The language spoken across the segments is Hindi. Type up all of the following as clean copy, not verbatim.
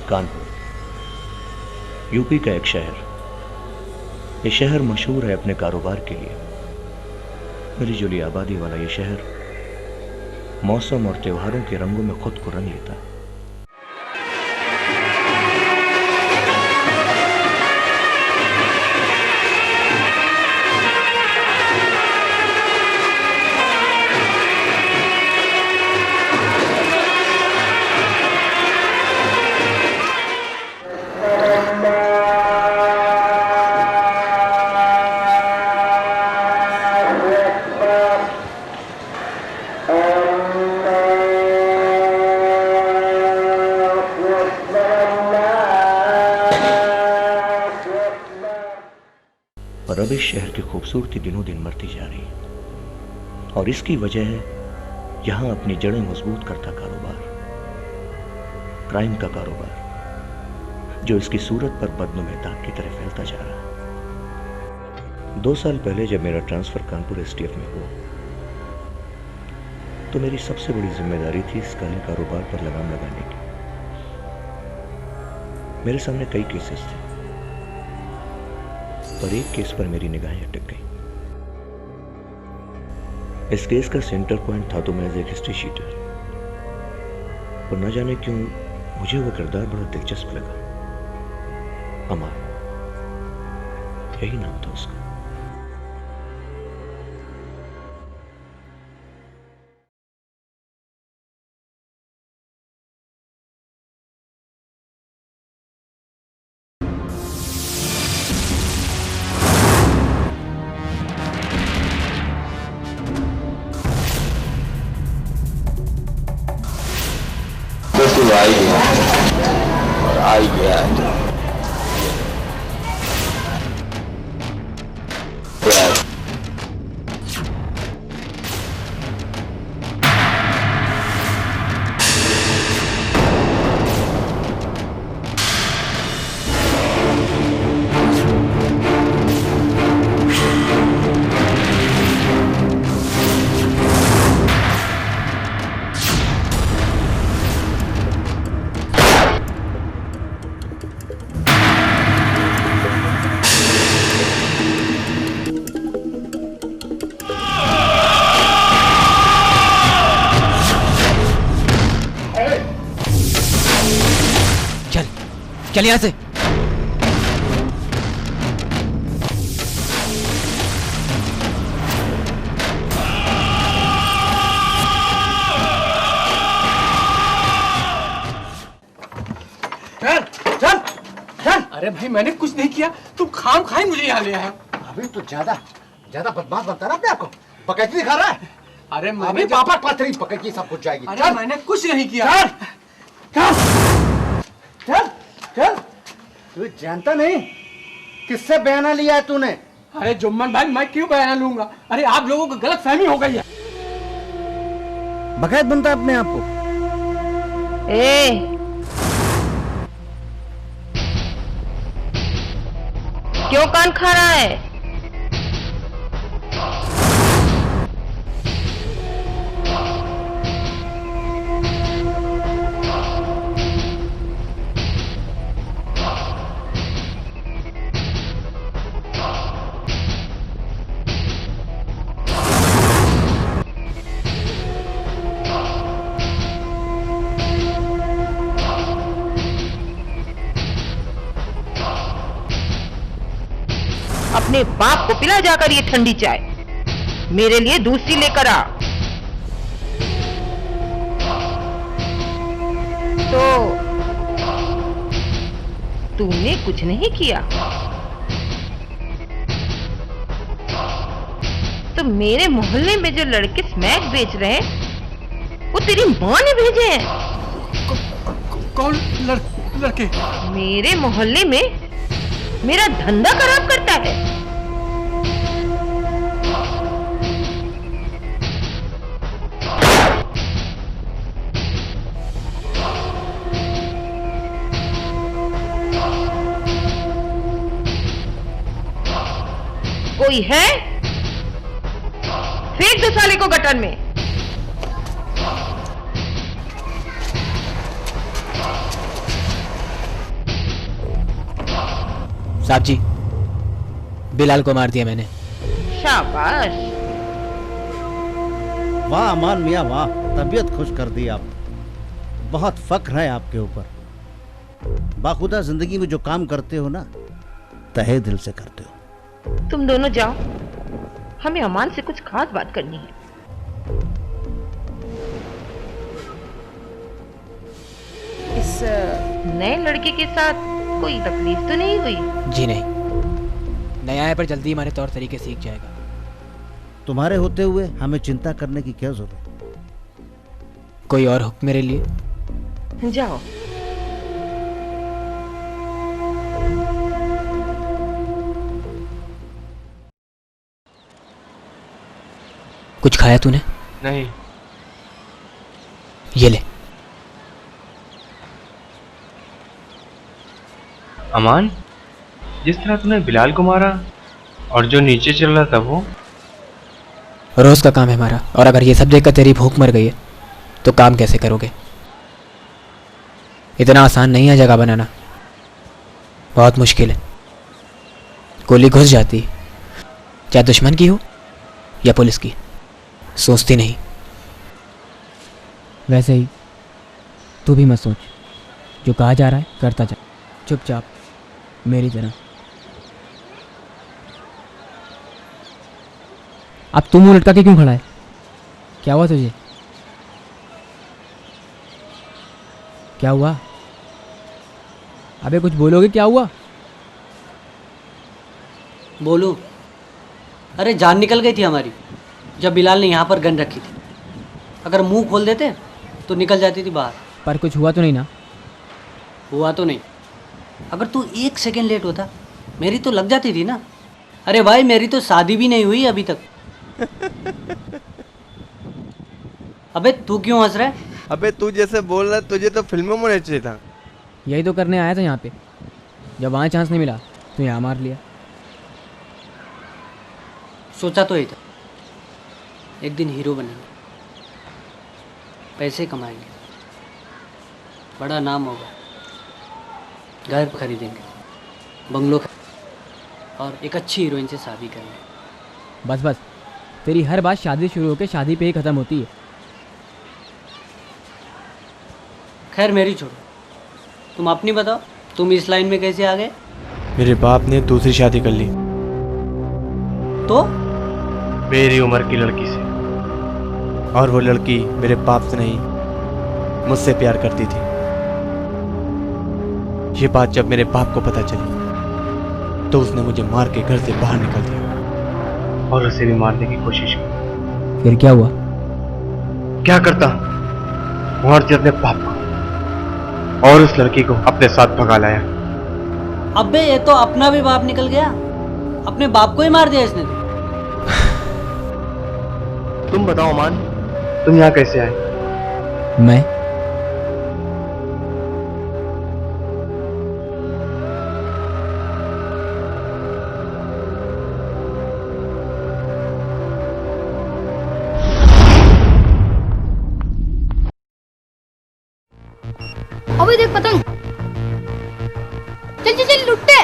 कानपुर यूपी का एक शहर। ये शहर मशहूर है अपने कारोबार के लिए। मिली जुली आबादी वाला ये शहर मौसम और त्योहारों के रंगों में खुद को रंग लेता है। और अब इस शहर की खूबसूरती दिनों दिन मरती जा रही है और इसकी वजह है यहां अपनी जड़ें मजबूत करता कारोबार, क्राइम का कारोबार, जो इसकी सूरत पर बदनुमा दाग की तरह फैलता जा रहा है। 2 साल पहले जब मेरा ट्रांसफर कानपुर एसटीएफ में हुआ तो मेरी सबसे बड़ी जिम्मेदारी थी इस काले कारोबार पर लगाम लगाने की। मेरे सामने कई केसेस थे, पर एक केस पर मेरी निगाहें अटक गई। इस केस का सेंटर पॉइंट था तो मैं एक हिस्ट्री शीटर, पर न जाने क्यों मुझे वो किरदार बड़ा दिलचस्प लगा। अमर, यही नाम था उसका। आई गया और आई गया चल यहां से। चल चल। अरे भाई मैंने कुछ नहीं किया, तुम खाम खाई मुझे यहाँ ले आया। अभी तो ज्यादा बदमाश बनता ना अपने आपको, बकैती दिखा रहा है। अरे अभी पापा पथरी पकड़ सब कुछ जाएगी। अरे मैंने कुछ नहीं किया। चल चल चल चल। तू जानता नहीं किससे बयाना लिया है तूने? अरे जुम्मन भाई मैं क्यों बयाना लूंगा? अरे आप लोगों को गलत फहमी हो गई है। बकैत बनता है अपने आप को। क्यों कान खा रहा है? अपने बाप को पिला जाकर ये ठंडी चाय, मेरे लिए दूसरी लेकर आ। तो तूने कुछ नहीं किया तो मेरे मोहल्ले में जो लड़के स्मैक बेच रहे हैं वो तेरी माँ ने भेजे हैं। कौन लड़के? मेरे मोहल्ले में मेरा धंधा खराब करता है। कोई है? फेंक दो साले को गटर में। साहब जी, बिलाल को मार दिया मैंने। शाबाश। वाह अमान मियाँ वाह, तबीयत खुश कर दी आप। बहुत फक्र है आपके ऊपर। बाखुदा जिंदगी में जो काम करते हो ना, तहे दिल से करते हो। तुम दोनों जाओ, हमें अमान से कुछ खास बात करनी है। इस नए लड़के के साथ कोई तकलीफ तो नहीं हुई? जी नहीं, नया है पर जल्दी हमारे तौर तरीके सीख जाएगा। तुम्हारे होते हुए हमें चिंता करने की क्या जरूरत? कोई और हुक्म मेरे लिए? जाओ। कुछ खाया तूने? नहीं। ये ले। अमान, जिस तरह तूने बिलाल को मारा और जो नीचे चल रहा था वो? रोज का काम है हमारा, और अगर ये सब देखकर तेरी भूख मर गई है तो काम कैसे करोगे? इतना आसान नहीं है जगह बनाना, बहुत मुश्किल है। गोली घुस जाती है, चाहे दुश्मन की हो या पुलिस की, सोचती नहीं। वैसे ही तू भी मत सोच, जो कहा जा रहा है करता जा, चुपचाप मेरी तरह। अब तू मुंह लटका के क्यों खड़ा है? क्या हुआ तुझे? क्या हुआ? अबे कुछ बोलोगे? क्या हुआ? बोलूं? अरे जान निकल गई थी हमारी जब बिलाल ने यहाँ पर गन रखी थी। अगर मुंह खोल देते तो निकल जाती थी बाहर। पर कुछ हुआ तो नहीं ना? हुआ तो नहीं। अगर तू 1 सेकेंड लेट होता मेरी तो लग जाती थी ना। अरे भाई, मेरी तो शादी भी नहीं हुई अभी तक। अबे तू क्यों हंस रहा है? अबे तू जैसे बोल रहा है, तुझे तो फिल्मों में होना चाहिए था। यही तो करने आया था यहाँ पे, जब वहाँ चांस नहीं मिला तो यहाँ मार लिया। सोचा तो यही था, एक दिन हीरो बनेंगे, पैसे कमाएंगे, बड़ा नाम होगा, घर खरीदेंगे, बंगलो और एक अच्छी हीरोइन से शादी करेंगे। बस बस, तेरी हर बात शादी शुरू होकर शादी पे ही ख़त्म होती है। खैर मेरी छोड़ो, तुम अपनी बताओ, तुम इस लाइन में कैसे आ गए? मेरे बाप ने दूसरी शादी कर ली। तो मेरी उम्र की लड़की से, और वो लड़की मेरे बाप से नहीं, मुझसे प्यार करती थी। ये बात जब मेरे बाप को पता चली तो उसने मुझे मार के घर से बाहर निकल दिया और उसे भी मारने की कोशिश की। फिर क्या हुआ? क्या करता, मारते अपने बाप को और उस लड़की को अपने साथ भगा लाया। अबे ये तो अपना भी बाप निकल गया, अपने बाप को ही मार दिया इसने। तुम बताओ अमान, तुम यहाँ कैसे आए? मैं अबे देख पतंग, चल चल चल लुट्टे।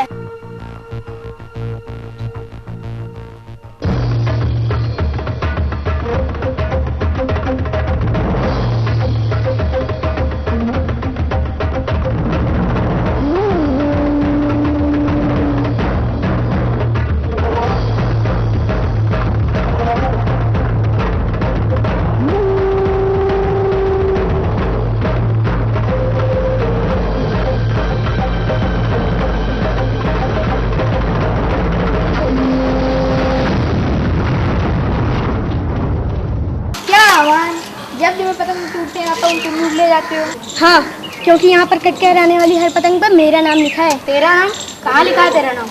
जब भी मैं पतंग टूटते आता हूँ तुम लूट ले जाते हो। हाँ, क्योंकि यहाँ पर कट कर आने वाली हर पतंग पर मेरा नाम लिखा है। तेरा नाम? कहाँ लिखा है तेरा नाम?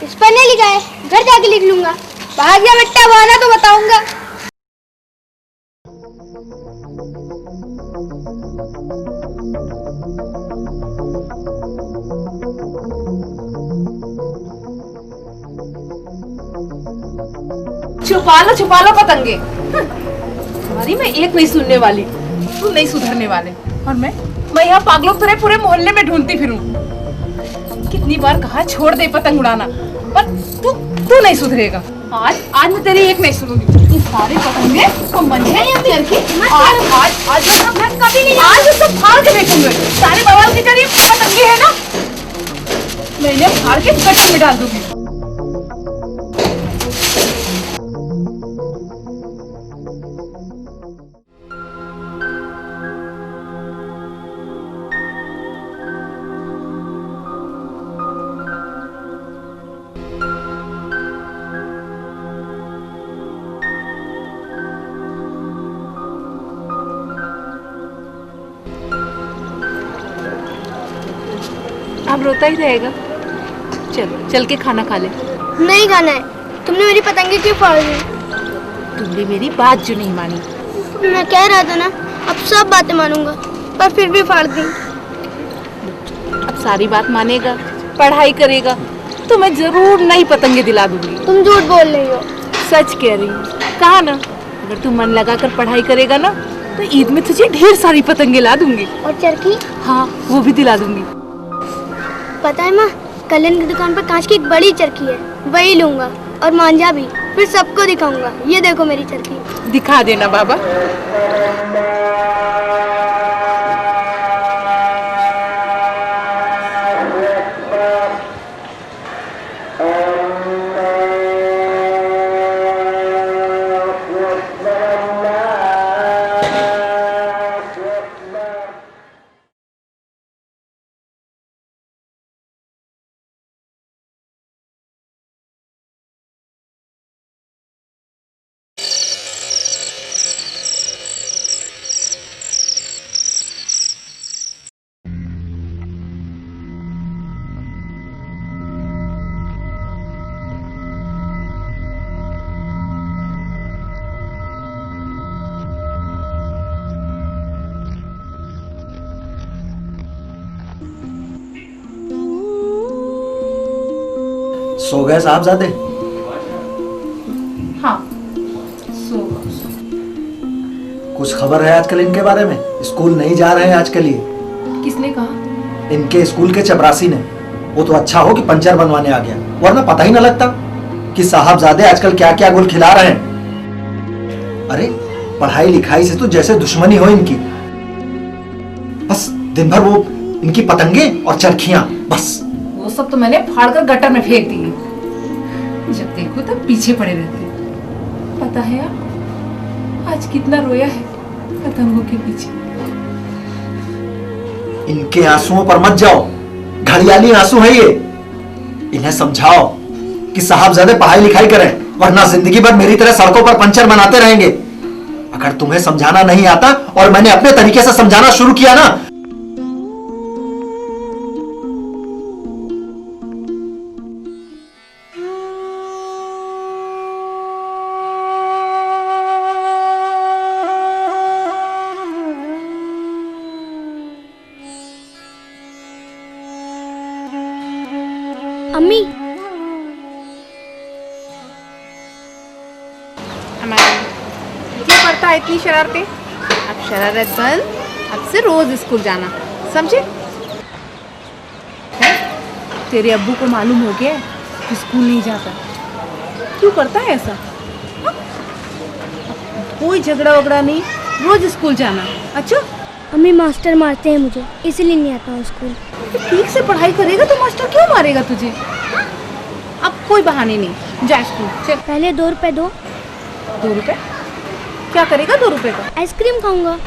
इस पर नहीं लिखा है, घर जाके लिख लूंगा। भाग जा बेटा, बहाना तो बताऊंगा। छुपा लो पतंगे। तुम्हारी मैं एक नहीं सुनने वाली, तुम नहीं सुधरने वाले। और मैं यहाँ पागलों की तरह पूरे मोहल्ले में ढूंढती फिरूं। कितनी बार कहा छोड़ दे पतंग उड़ाना, पर तू नहीं सुधरेगा। आज मैं तेरी एक नहीं सुनूंगी। ये सारे पतंगे तो मंझे चरखी आज कभी नहीं, आज सब फाड़ के देखूंगे। सारे बवाल के करीब पतंगे है ना, मैं इन्हें फाड़ के गट्टी में डाल दूंगी। अब रोता ही रहेगा। चल के खाना खा ले। नहीं खाना है, तुमने मेरी पतंगे क्यों फाड़ दी? तुमने मेरी बात जो नहीं मानी। मैं कह रहा था ना, अब सब बातें मानूंगा, पर फिर भी फाड़ दी। अब सारी बात मानेगा, पढ़ाई करेगा तो मैं जरूर नई पतंगे दिला दूंगी। तुम झूठ बोल रही हो। सच कह रही हूँ, कहा ना, अगर तू मन लगाकर पढ़ाई करेगा ना तो ईद में तुझे ढेर सारी पतंगे ला दूंगी। और चरखी? हाँ, वो भी दिला दूंगी। पता है माँ, कल्याण की दुकान पर कांच की एक बड़ी चरखी है, वही लूंगा, और मांझा भी, फिर सबको दिखाऊंगा। ये देखो मेरी चरखी। दिखा देना बाबा। सो गए साहबजादे? हाँ, कुछ खबर है आजकल इनके बारे में? स्कूल नहीं जा रहे हैं आजकल ये। किसने कहा? इनके स्कूल के चपरासी ने। वो तो अच्छा हो कि पंचर बनवाने आ गया, वरना पता ही ना लगता कि साहबजादे आजकल क्या क्या गुल खिला रहे हैं। अरे पढ़ाई लिखाई से तो जैसे दुश्मनी हो इनकी। बस दिन भर वो इनकी पतंगे और चरखियां, बस। वो सब तो मैंने फाड़कर गटर में फेंक दिए। जब देखो तब पीछे पड़े रहते। पता है आप आज कितना रोया है पतंगों के पीछे। इनके आंसुओं पर मत जाओ, घड़ियाली आंसू है ये। इन्हें समझाओ कि साहबजादे पढ़ाई लिखाई करें, वरना जिंदगी भर मेरी तरह सड़कों पर पंचर बनाते रहेंगे। अगर तुम्हें समझाना नहीं आता और मैंने अपने तरीके से समझाना शुरू किया ना, अम्मी, क्यों करता है इतनी शरारतें? अब शरारत बंद, अब से रोज स्कूल जाना, समझे? तेरे अब्बू को मालूम हो गया कि स्कूल नहीं जाता। क्यों करता है ऐसा? हा? कोई झगड़ा वगड़ा नहीं, रोज स्कूल जाना। अच्छा, अम्मी मास्टर मारते हैं मुझे, इसलिए नहीं आता हूँ स्कूल। ठीक से पढ़ाई करेगा तो मास्टर क्यों मारेगा तुझे? अब कोई बहाने नहीं, जा स्कूल चल। पहले 2 रुपए दो। 2 रुपए? क्या करेगा 2 रुपए का? आइसक्रीम खाऊंगा।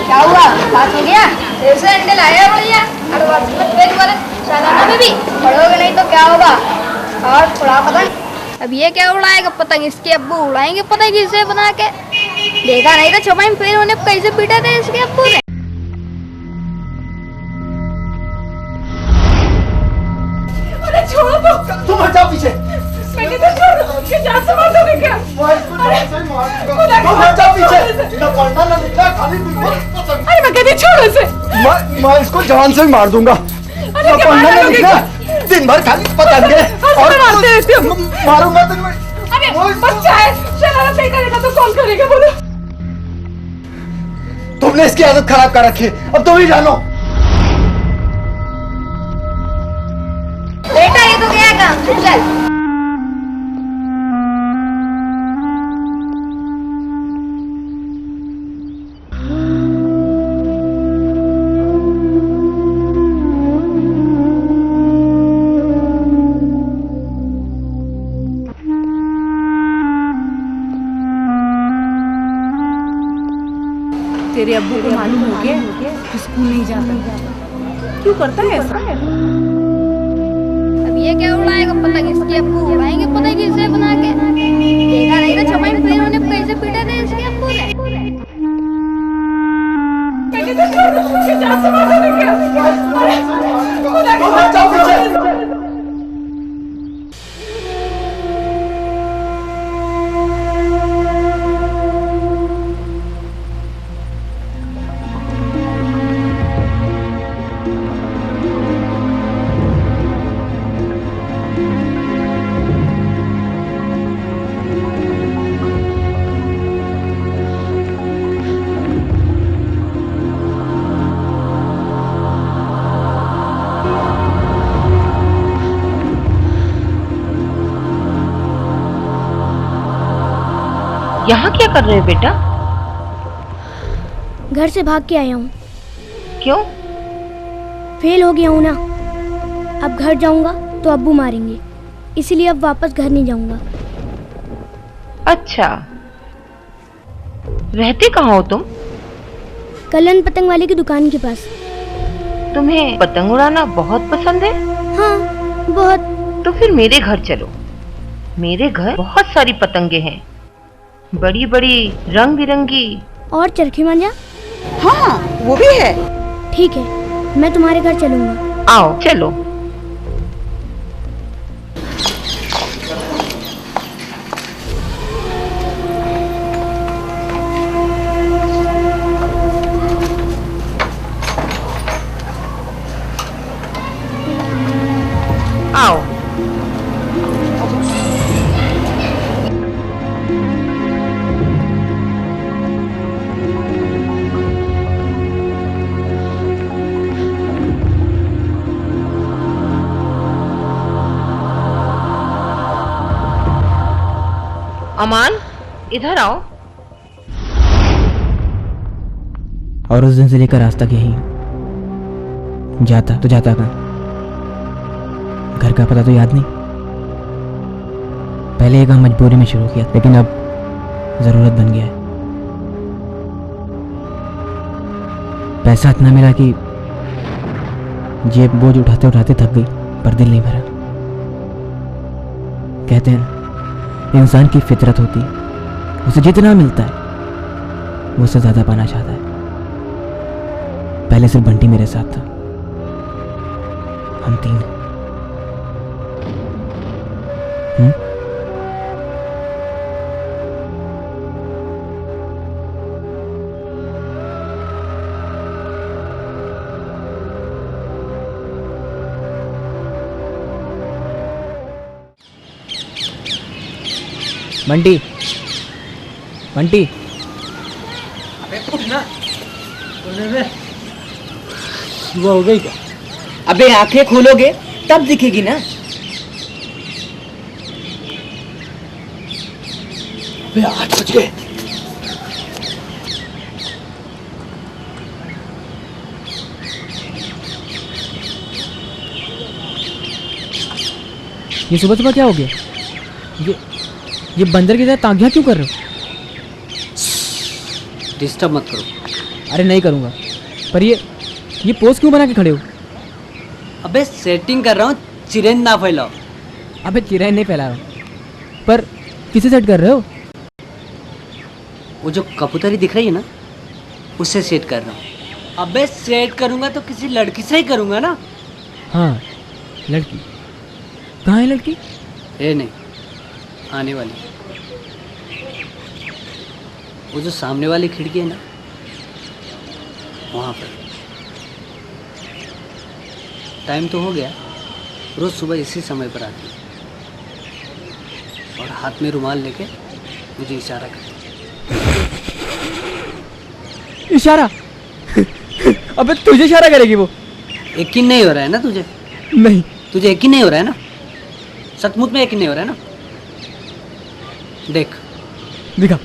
क्या हुआ? बात हो गया? फिर से अंडे लाया भैया? अरे बात पेट वाले सालाना में भी पढ़ोगे नहीं तो क्या होगा? और उड़ा पतंग। अब ये क्या उड़ाएगा पतंग? इसके अब्बू उड़ाएंगे पतंग इसे बना के। देखा नहीं था छपाई में फेल होने पर कैसे पीटा था इसके अब्बू ने। अरे छोड़ो तो। तुम हट जाओ पीछे। मैंने तो छोड़ो, ये जान से मार दोगे क्या? तुम हट जाओ पीछे। ना पढ़ना ना लिखना, खाली पतंग। अरे मैं कहती छोड़ो इसे। मैं इसको जान से ही मार दूंगा। ना पढ़ना ना लिखना, दिन भर खाली पतंगे और मारूंगा तो मैं। अरे बच्चा है, शरारत नहीं करेगा तो कौन करेगा बोलो? तुमने इसकी आदत खराब कर रखी है, अब तुम ही जानो। बेटा ये तो गया काम, चल। तेरे अब्बू को मालूम हो गया कि स्कूल नहीं जाता, क्यों करता है ऐसा? अब ये क्या उड़ाएगा पतंग, इसके अब्बू उड़ाएंगे पतंग किसे बना के। देखा नहीं था छपाई में फेल होने पर कैसे पीटा था इसके अब्बू ने। मैंने तो छोड़ो, ये जान से मार दोगे क्या? तुम हट जाओ पीछे। यहाँ क्या कर रहे हो बेटा? घर से भाग के आया हूँ। क्यों? फेल हो गया हूँ ना, अब घर जाऊंगा तो अब्बू मारेंगे, इसीलिए अब वापस घर नहीं जाऊंगा। अच्छा, रहते कहाँ हो तुम? कलन पतंग वाले की दुकान के पास। तुम्हें पतंग उड़ाना बहुत पसंद है? हाँ, बहुत। तो फिर मेरे घर चलो, मेरे घर बहुत सारी पतंगे हैं, बड़ी बड़ी रंग बिरंगी। और चरखी मंजा? हाँ, वो भी है। ठीक है, मैं तुम्हारे घर चलूंगा। आओ चलो। आओ। अमान, इधर आओ। और उस दिन से लेकर आज तक यही हूं। जाता तो जाता कहाँ? घर का पता तो याद नहीं। पहले ये काम मजबूरी में शुरू किया, लेकिन अब जरूरत बन गया है। पैसा इतना मिला कि जेब बोझ उठाते उठाते थक गई, पर दिल नहीं भरा। कहते हैं इंसान की फितरत होती है, उसे जितना मिलता है वो उससे ज्यादा पाना चाहता है। पहले सिर्फ बंटी मेरे साथ था, हम तीन। बंटी, बंटी, अबे उठ ना। सुबह हो गई क्या? अबे आंखें खोलोगे तब दिखेगी ना। अबे 8 बज गए। ये सुबह सुबह क्या हो गया? ये बंदर की तरह तांगियां क्यों कर रहे हो? डिस्टर्ब मत करो। अरे नहीं करूँगा, पर ये पोज क्यों बना के खड़े हो? अबे सेटिंग कर रहा हूँ, चिरेन ना फैलाओ। अबे चिरैन नहीं फैला रहा हूँ, पर किसे सेट कर रहे हो? वो जो कबूतरी दिख रही है ना, उससे सेट कर रहा हूँ। अबे सेट करूँगा तो किसी लड़की से ही करूँगा ना। हाँ, लड़की कहाँ है? लड़की नहीं, आने वाली। वो जो सामने वाली खिड़की है ना, वहाँ पर। टाइम तो हो गया, रोज़ सुबह इसी समय पर आती है और हाथ में रुमाल लेके मुझे इशारा करती है। इशारा? अबे तुझे इशारा करेगी वो? यकीन नहीं हो रहा है ना तुझे? नहीं। तुझे यकीन नहीं हो रहा है ना? सचमुच में यकीन नहीं हो रहा है ना? देख, दिखा।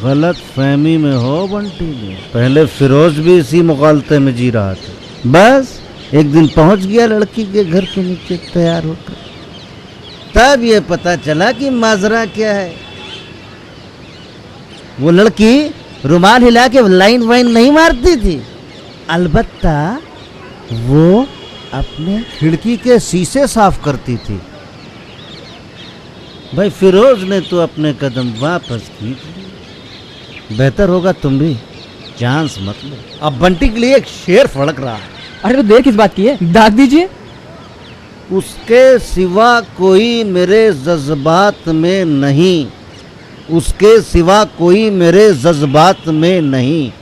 गलत फहमी में हो बंटी में। पहले फिरोज भी इसी मुगालते में जी रहा था। बस एक दिन पहुंच गया लड़की के घर के नीचे तैयार होकर, तब ये पता चला कि माजरा क्या है। वो लड़की रुमाल हिला के लाइन वाइन नहीं मारती थी, अलबत्ता वो अपने खिड़की के शीशे साफ करती थी। भाई फिरोज ने तो अपने कदम वापस खींच लिए। बेहतर होगा तुम भी चांस मत लो। अब बंटी के लिए एक शेर फड़क रहा है। अरे तो देर किस बात की है, दाग दीजिए। उसके सिवा कोई मेरे जज्बात में नहीं, उसके सिवा कोई मेरे जज्बात में नहीं।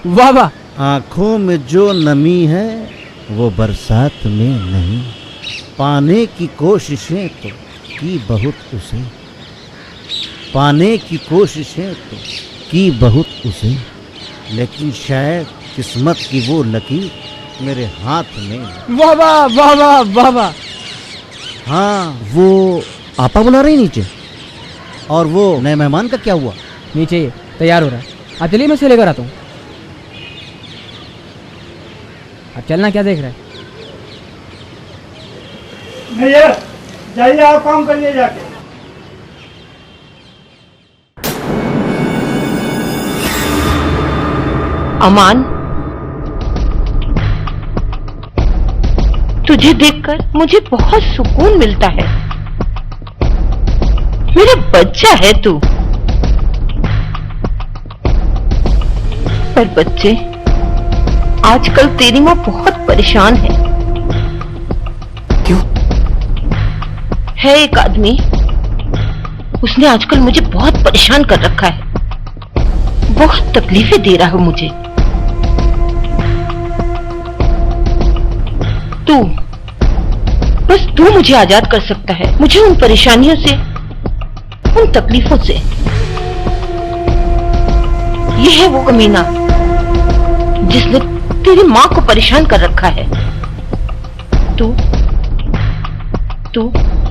वाह वाह। आंखों में जो नमी है वो बरसात में नहीं। पाने की कोशिशें तो की बहुत उसे, पाने की कोशिशें तो की बहुत उसे, लेकिन शायद किस्मत की वो लकीर मेरे हाथ में। वाह वाह वाह वाह वाह वाह। हाँ, वो आपा बुला रही नीचे। और वो नए मेहमान का क्या हुआ? नीचे ही तैयार हो रहा है। आप चलिए, मैं उसे लेकर आता हूँ। अब चलना, क्या देख रहा है? भैया जाइए, आप काम करिए जाके। अमान, तुझे देखकर मुझे बहुत सुकून मिलता है। मेरा बच्चा है तू। पर बच्चे, आजकल तेरी माँ बहुत परेशान है। क्यों? है एक आदमी, उसने आजकल मुझे बहुत परेशान कर रखा है, बहुत तकलीफें दे रहा है मुझे। तू, बस तू मुझे आजाद कर सकता है, मुझे उन परेशानियों से, उन तकलीफों से। ये है वो कमीना जिसने तेरी माँ को परेशान कर रखा है। तू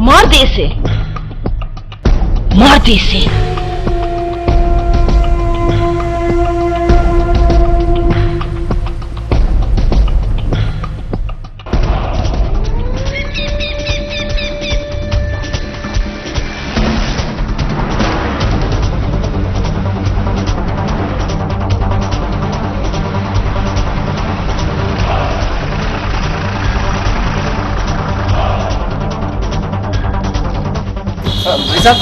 मार दे इसे, मार दे इसे। भाई साहब,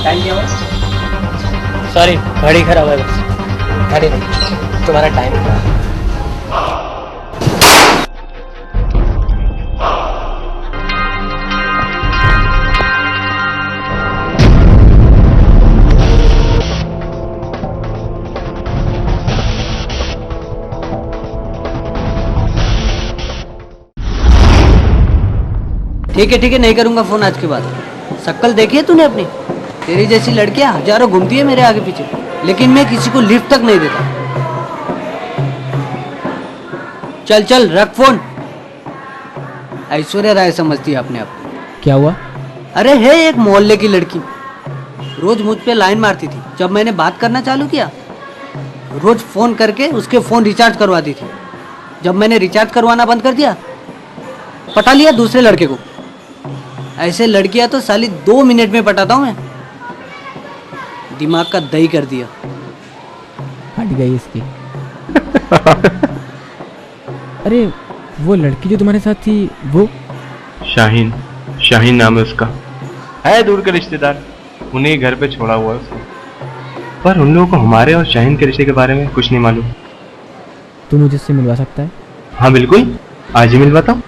टाइम क्या हुआ? सॉरी, घड़ी खराब है। बस घड़ी नहीं, तुम्हारा टाइम खराब है। ठीक है, नहीं करूंगा फोन आज के बाद। शक्ल देखी है तूने अपनी? तेरी जैसी लड़कियां हजारों घूमती है मेरे आगे पीछे, लेकिन मैं किसी को लिफ्ट तक नहीं देता। चल चल, रख फोन। ऐश्वर्या राय समझती है अपने आप को। क्या हुआ? अरे है एक मोहल्ले की लड़की, रोज मुझ पे लाइन मारती थी। जब मैंने बात करना चालू किया, रोज फोन करके उसके फोन रिचार्ज करवाती थी। जब मैंने रिचार्ज करवाना बंद कर दिया, पटा लिया दूसरे लड़के को। ऐसे लड़कियां तो साली 2 मिनट में पटाता हूं मैं। दिमाग का दही कर दिया। हट गई इसकी। अरे वो लड़की जो तुम्हारे साथ थी, वो शाहीन नाम है उसका, है दूर का रिश्तेदार। उन्हें ही घर पे छोड़ा हुआ है उसने। पर उन लोगों को हमारे और शाहीन के रिश्ते के बारे में कुछ नहीं मालूम। तू मुझे उससे मिलवा सकता है? हाँ बिल्कुल, आज ही मिलवाता हूँ।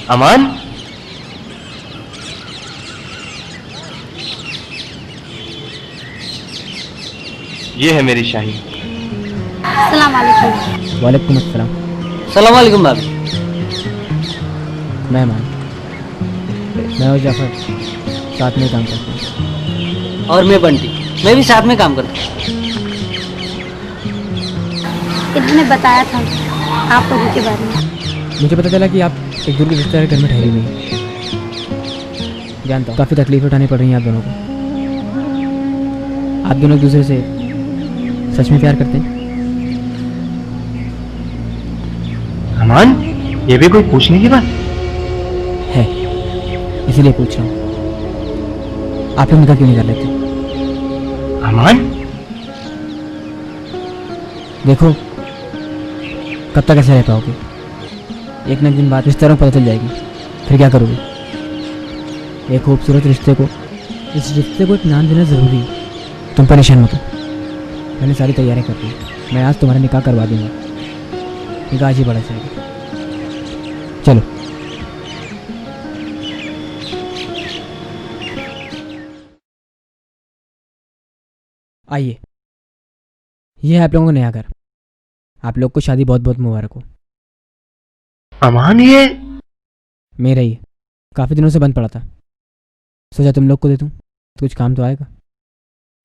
अमान, ये है मेरी शाहीन। अस्सलाम वालेकुम। वालेकुम अस्सलाम। सलाम वालेकुम भाभी। मैं मान, मैं और जाफर साथ में काम करते हैं। और मैं बंटी, मैं भी साथ में काम करता हूँ। इन्होंने बताया था आप लोगों के बारे में। मुझे पता चला कि आप एक दूर के रिश्तेदार के घर में ठहरी हुई हैं। जानता हूँ काफ़ी तकलीफ उठानी पड़ रही हैं आप दोनों को। आप दोनों एक दूसरे से सच में प्यार करते हैं? अमान, ये भी कोई पूछने की बात है, इसीलिए पूछ रहा हूँ। आप लोग निकाह क्यों नहीं कर लेते? अमान, देखो कब तक ऐसे रह पाओगे? एक न एक दिन बाद रिश्तेदारों को पता चल जाएगी, फिर क्या करोगे? एक खूबसूरत रिश्ते को, इस रिश्ते को एक नाम देना ज़रूरी है। तुम परेशान मत हो, मैंने सारी तैयारियां कर ली। मैं आज तुम्हारा निकाह करवा दूंगा। निकाह आज ही बढ़ा जाएगा। चलो। आइए, ये है आप लोगों का नया घर। आप लोग को शादी बहुत बहुत मुबारक हो। अमान, ये मेरा ही है, काफ़ी दिनों से बंद पड़ा था, सोचा तुम लोग को दे दूँ तो कुछ काम तो आएगा।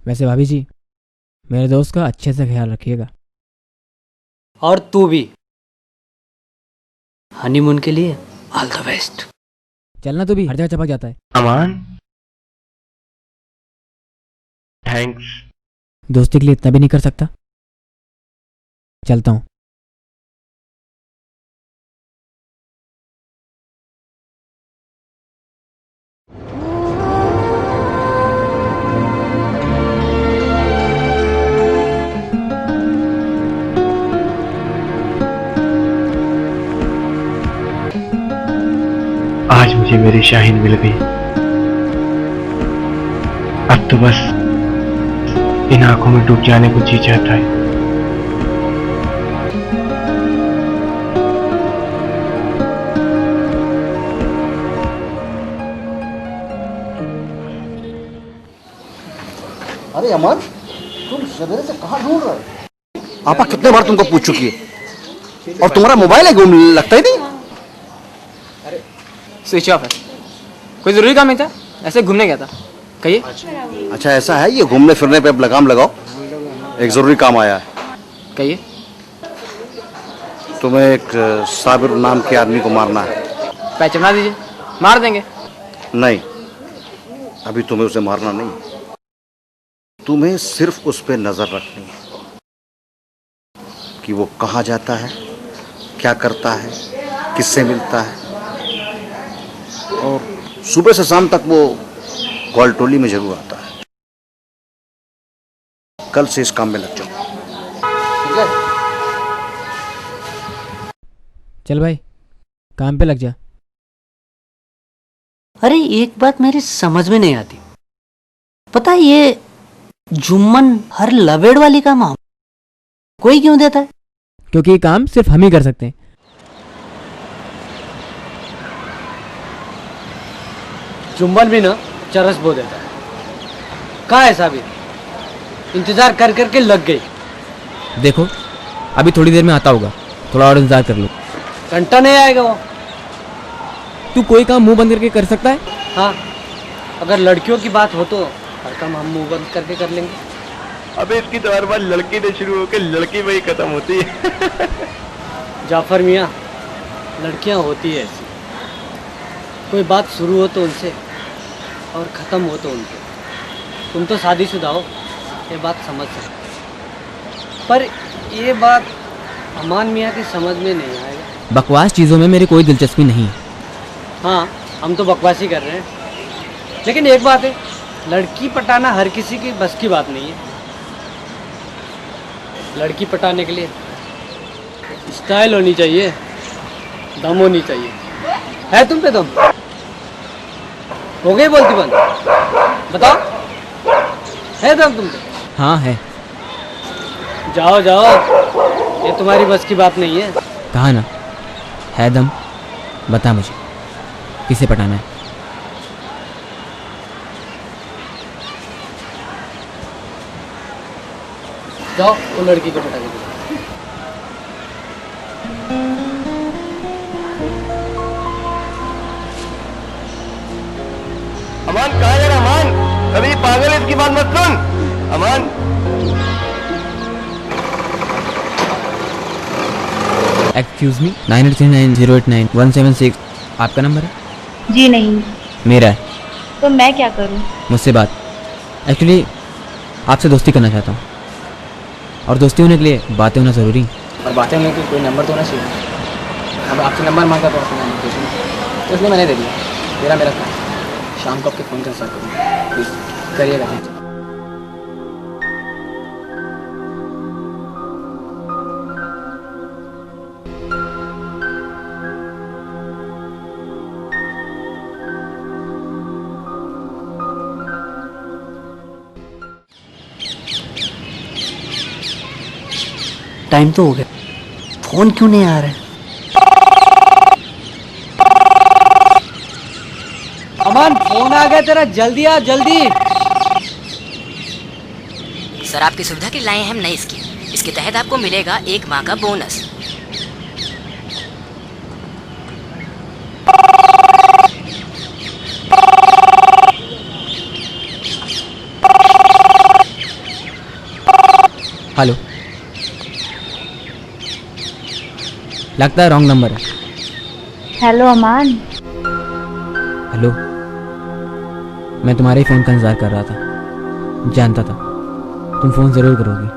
वैसे भाभी जी, मेरे दोस्त का अच्छे से ख्याल रखिएगा। और तू भी। हनीमून के लिए ऑल द बेस्ट। चलना तो भी हर जगह चपक जाता है। अमान, थैंक्स। दोस्ती के लिए इतना भी नहीं कर सकता? चलता हूँ। आज मुझे मेरी शाहीन मिल गई। अब तो बस इन आंखों में डूब जाने को जी चाहता है। अरे अमन, तुम सवेरे से कहाँ ढूंढ रहे हो? आपा कितने बार तुमको पूछ चुकी है, और तुम्हारा मोबाइल है गुम, लगता ही नहीं। स्विच ऑफ है। कोई जरूरी काम नहीं था, ऐसे घूमने गया था। कहिए। अच्छा ऐसा है, ये घूमने फिरने पे अब लगाम लगाओ, एक जरूरी काम आया है। कहिए। तुम्हें एक साबिर नाम के आदमी को मारना है। पहचाना दीजिए, मार देंगे। नहीं, अभी तुम्हें उसे मारना नहीं, तुम्हें सिर्फ उस पर नजर रखनी है कि वो कहाँ जाता है, क्या करता है, किससे मिलता है, और सुबह से शाम तक वो ग्वालटोली में जरूर आता है। कल से इस काम में लग जाओ। ठीक है? चल भाई, काम पे लग जा। अरे एक बात मेरी समझ में नहीं आती, पता है ये जुम्मन हर लवेड़ वाली काम कोई क्यों देता है? क्योंकि ये काम सिर्फ हम ही कर सकते हैं। जुम्मन भी ना चरस बो देता है। कहाँ है साबिर? इंतजार कर करके लग गई। देखो अभी थोड़ी देर में आता होगा, थोड़ा और इंतजार कर लो। घंटा नहीं आएगा वो। तू कोई काम मुंह बंद करके कर सकता है? हाँ, अगर लड़कियों की बात हो तो हर काम हम मुंह बंद करके कर लेंगे। अबे इसकी तो हर बार लड़की से शुरू होकर लड़की में ही खत्म होती है। जाफर मियाँ, लड़कियाँ होती है ऐसी, कोई बात शुरू हो तो उनसे और ख़त्म हो तो उनके। तुम तो शादीशुदा हो, ये बात समझ सकते, पर ये बात अमान मियाँ की समझ में नहीं आएगा। बकवास चीज़ों में मेरी कोई दिलचस्पी नहीं है। हाँ, हम तो बकवासी कर रहे हैं, लेकिन एक बात है, लड़की पटाना हर किसी की बस की बात नहीं है। लड़की पटाने के लिए स्टाइल होनी चाहिए, दम होनी चाहिए। है तुम पे दम? हो गई बोलती बंद? बताओ, है दम तुम पे? हाँ है। जाओ जाओ, ये तुम्हारी बस की बात नहीं है। कहा ना है दम। बता मुझे किसे पटाना है? जाओ वो लड़की को पटा के दो। अमान कहाँ जा रहा अमान? कभी पागल है, इसकी बात मत सुन। अमान एक्सक्यूज मी, 9839089176 आपका नंबर है? जी नहीं। मेरा है। तो मैं क्या करूं? मुझसे बात। एक्चुअली आपसे दोस्ती करना चाहता हूँ, और दोस्ती होने के लिए बातें होना ज़रूरी। और बातें होने के कोई नंबर तो होना चाहिए। अब आपसे नंबर मांगा तो आपने नंबर दे दिया, तो इसलिए मैंने दे दिया। मेरा था शाम को आपके फ़ोन का इंतजार करूँगा, प्लीज़ करिएगा। टाइम तो हो गया, फोन क्यों नहीं आ रहा है? अमन फोन आ गया तेरा, जल्दी आ जल्दी। सर आपकी सुविधा के लाए हैं हम नई स्कीम। इसके तहत आपको मिलेगा 1 माह का बोनस। हेलो, लगता है रॉन्ग नंबर है। हेलो अमान। हेलो, मैं तुम्हारे ही फ़ोन का इंतज़ार कर रहा था। जानता था तुम फ़ोन ज़रूर करोगी,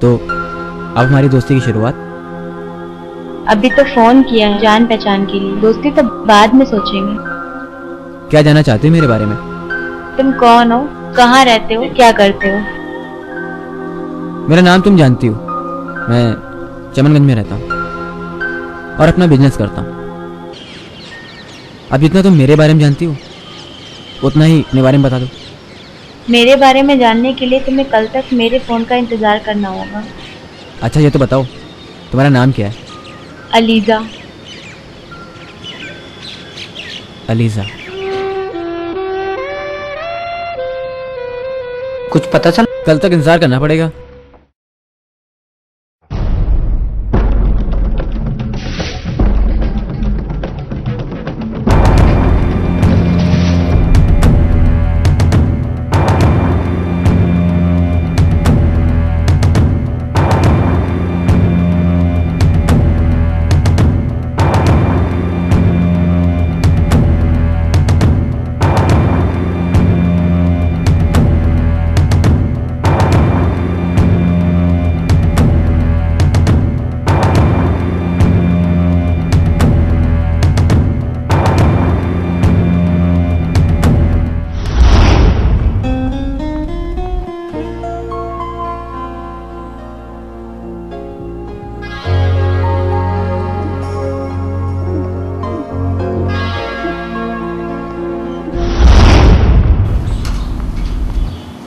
तो अब हमारी दोस्ती की शुरुआत। अभी तो फोन किया है जान पहचान के लिए, दोस्ती तो बाद में सोचेंगे। क्या जानना चाहते हो मेरे बारे में? तुम कौन हो, कहाँ रहते हो, क्या करते हो? मेरा नाम तुम जानती हो, मैं चमनगंज में रहता हूँ और अपना बिजनेस करता हूँ। अब जितना तुम मेरे बारे में जानती हो उतना ही अपने बारे में बता दो। मेरे बारे में जानने के लिए तुम्हें कल तक मेरे फोन का इंतजार करना होगा। अच्छा ये तो बताओ, तुम्हारा नाम क्या है? अलीजा। अलीजा। कुछ पता चल? कल तक इंतजार करना पड़ेगा।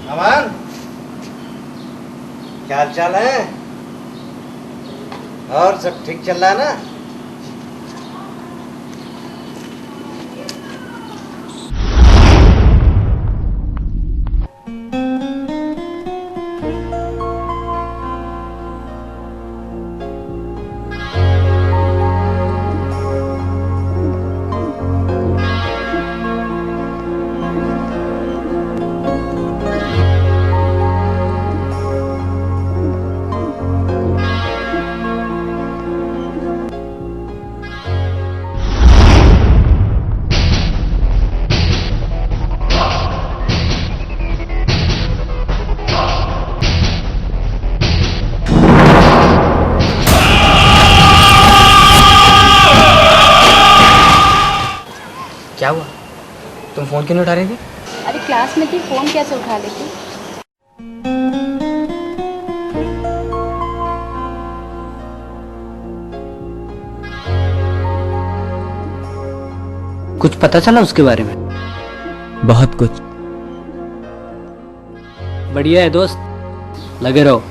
अमन, क्या हाल चाल है? और सब ठीक चल रहा है ना? क्या हुआ? तुम फोन क्यों नहीं उठा रही थी? अरे क्लास में थी, फोन कैसे उठा लेती? कुछ पता चला उसके बारे में? बहुत कुछ। बढ़िया है दोस्त, लगे रहो।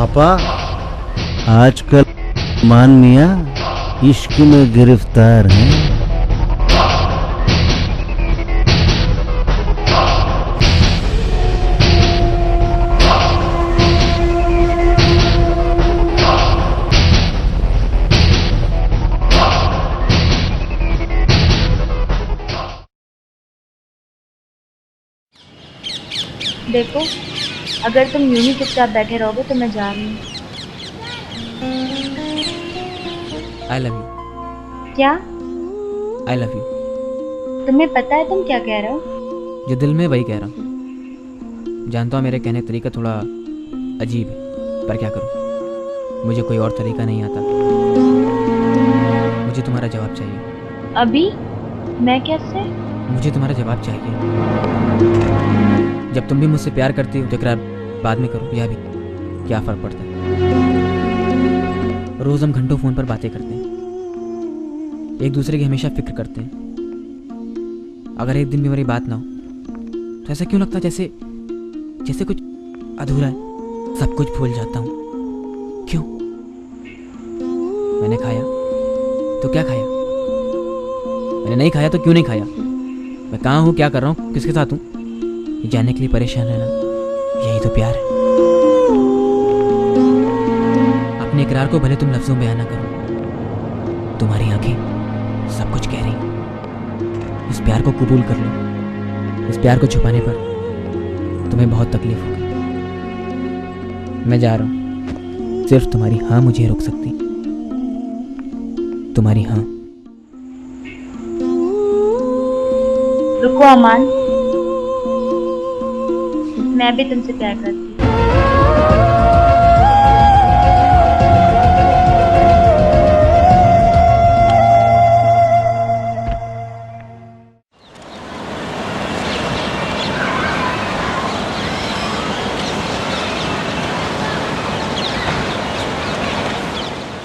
आपा, आजकल मान मियाँ इश्क में गिरफ्तार हैं। देखो, अगर तुम यूं ही चुपचाप बैठे रहोगे तो मैं जा रही हूँ। I love you. क्या? I love you. तुम्हें पता है तुम क्या कह रहे हो? जो दिल में वही कह रहा हूँ। जानता हूँ मेरे कहने का तरीका थोड़ा अजीब है, पर क्या करूँ, मुझे कोई और तरीका नहीं आता। मुझे तुम्हारा जवाब चाहिए। अभी? मैं कैसे? मुझे तुम्हारा जवाब चाहिए। जब तुम भी मुझसे प्यार करती हो तो इकरार बाद में करो, यह भी क्या फ़र्क पड़ता है। रोज़ हम घंटों फ़ोन पर बातें करते हैं, एक दूसरे की हमेशा फिक्र करते हैं। अगर एक दिन भी हमारी बात ना हो तो ऐसा क्यों लगता है जैसे जैसे कुछ अधूरा है। सब कुछ भूल जाता हूँ। क्यों? मैंने खाया तो क्या खाया, मैंने नहीं खाया तो क्यों नहीं खाया, मैं कहाँ हूँ, क्या कर रहा हूँ, किसके साथ हूँ, ये जानने के लिए परेशान रहना, यही तो प्यार है। अपने इकरार को भले तुम लफ्जों में बयान ना करो, तुम्हारी आंखें सब कुछ कह रही। इस प्यार को कबूल कर लो। इस प्यार को छुपाने पर तुम्हें बहुत तकलीफ होगी। मैं जा रहा हूँ, सिर्फ तुम्हारी हाँ मुझे रोक सकती, तुम्हारी हाँ। रुको अमान, मैं भी तुमसे प्यार करती हूँ।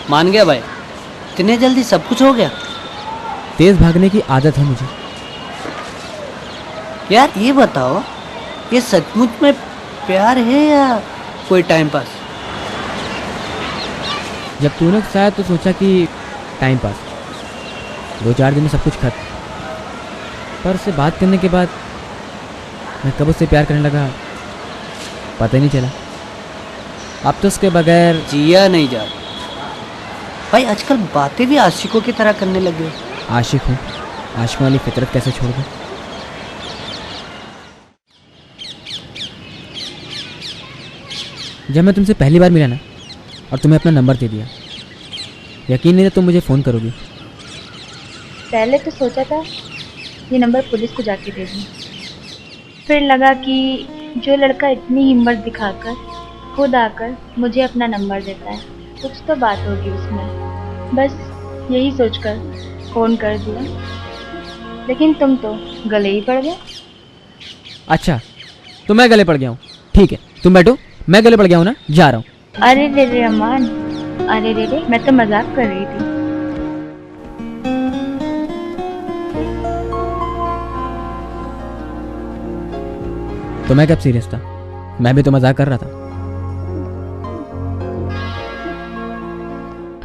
मान गया भाई, इतने जल्दी सब कुछ हो गया? तेज भागने की आदत है मुझे। यार ये बताओ, ये सचमुच में प्यार है या कोई टाइम पास? जब तूने शायद तो सोचा कि टाइम पास, 2-4 दिन में सब कुछ खत्म, पर उससे बात करने के बाद मैं कब उससे प्यार करने लगा पता ही नहीं चला। अब तो उसके बगैर जिया नहीं जा भाई। आजकल बातें भी आशिकों की तरह करने लगे। आशिक हूँ, आशिकों वाली फितरत कैसे छोड़ दूँ। जब मैं तुमसे पहली बार मिला ना और तुम्हें अपना नंबर दे दिया, यकीन नहीं था तुम मुझे फ़ोन करोगी। पहले तो सोचा था ये नंबर पुलिस को जाके दे दूँ, फिर लगा कि जो लड़का इतनी हिम्मत दिखाकर खुद आकर मुझे अपना नंबर देता है, कुछ तो बात होगी उसमें। बस यही सोचकर फ़ोन कर दिया, लेकिन तुम तो गले ही पड़ गए। अच्छा, तो मैं गले पड़ गया हूँ। ठीक है, तुम बैठो, मैं गले पड़ गया हूँ ना, जा रहा हूँ। अरे रे रे अमान, अरे रे रे, मैं तो मजाक कर रही थी। तो मैं कब सीरियस था, मैं भी तो मजाक कर रहा था।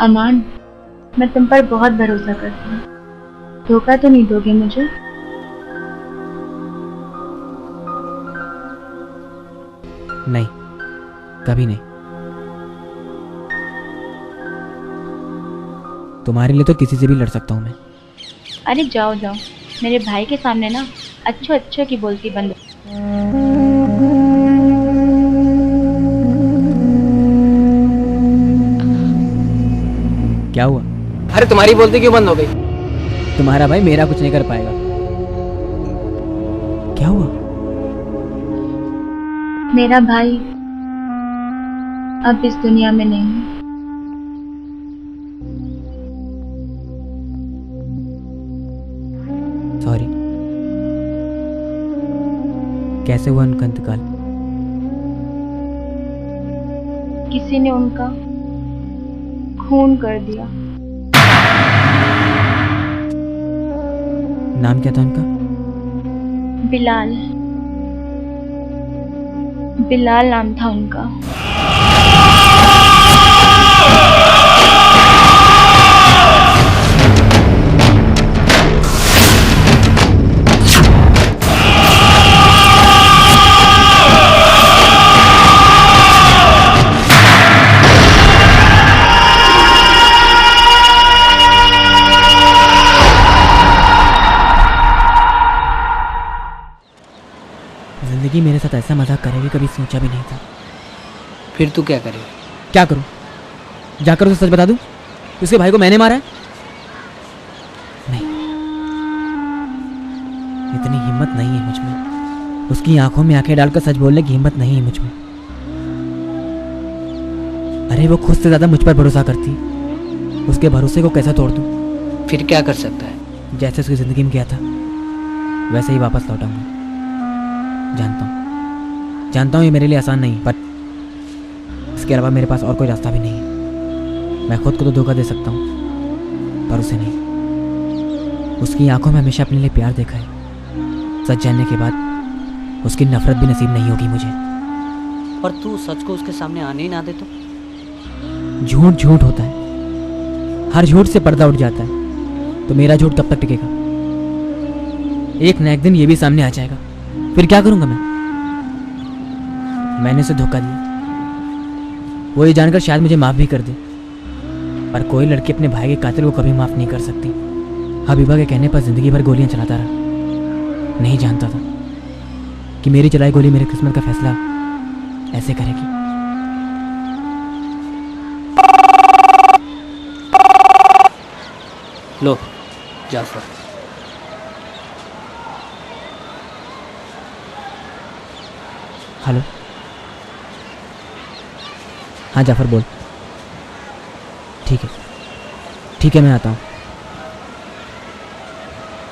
अमान, मैं तुम पर बहुत भरोसा करती हूँ, धोखा तो नहीं दोगे मुझे? नहीं, कभी नहीं। तुम्हारे लिए तो किसी से भी लड़ सकता हूँ मैं। अरे जाओ जाओ, मेरे भाई के सामने ना अच्छो अच्छो की बोलती बंद। क्या हुआ? अरे तुम्हारी बोलती क्यों बंद हो गई? तुम्हारा भाई मेरा कुछ नहीं कर पाएगा। क्या हुआ? मेरा भाई अब इस दुनिया में नहीं है। सॉरी। कैसे हुआ उनका इंतकाल? किसी ने उनका खून कर दिया। नाम क्या था उनका? बिलाल। बिलाल नाम था उनका। जिंदगी मेरे साथ ऐसा मजाक करेगी कभी सोचा भी नहीं था। फिर तू क्या करे? क्या करूं? जाकर उसे सच बता दूं? उसके भाई को मैंने मारा है? नहीं, इतनी हिम्मत नहीं है मुझ में। उसकी आंखों में आंखें डालकर सच बोलने की हिम्मत नहीं है मुझ में। अरे वो खुद से ज्यादा मुझ पर भरोसा करती, उसके भरोसे को कैसा तोड़ दूं? फिर क्या कर सकता है? जैसे उसकी जिंदगी में किया था वैसे ही वापस लौटाऊंगा। जानता हूँ ये मेरे लिए आसान नहीं, पर इसके अलावा मेरे पास और कोई रास्ता भी नहीं है। मैं खुद को तो धोखा दे सकता हूँ पर उसे नहीं। उसकी आंखों में हमेशा अपने लिए प्यार देखा है। सच जानने के बाद उसकी नफरत भी नसीब नहीं होगी मुझे। पर तू सच को उसके सामने आने ही ना दे तो? झूठ झूठ होता है, हर झूठ से पर्दा उठ जाता है। तो मेरा झूठ कब तक टिकेगा? एक न एक दिन ये भी सामने आ जाएगा। फिर क्या करूंगा मैंने उसे धोखा दिया। वो ये जानकर शायद मुझे माफ भी कर दे, पर कोई लड़की अपने भाई के कातिल को कभी माफ नहीं कर सकती। हबीबा के कहने पर जिंदगी भर गोलियां चलाता रहा। नहीं जानता था कि मेरी चलाई गोली मेरी किस्मत का फैसला ऐसे करेगी। लो जाफर। हेलो। हाँ जाफर बोल। ठीक है मैं आता हूँ।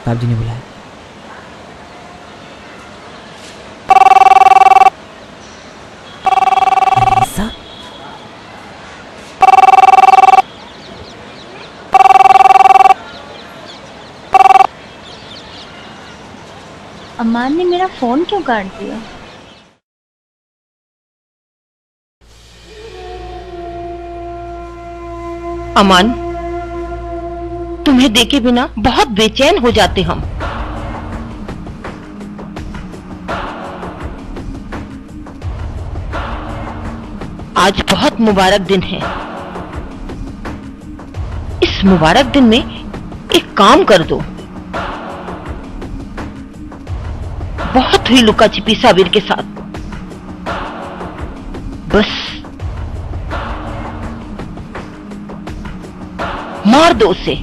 साहब जी ने बुलाया। अनीसा? अमान ने मेरा फोन क्यों काट दिया? अमान, तुम्हें देखे बिना बहुत बेचैन हो जाते हम। आज बहुत मुबारक दिन है। इस मुबारक दिन में एक काम कर दो। बहुत हुई लुका छिपी साबिर के साथ, बस मार दो उसे।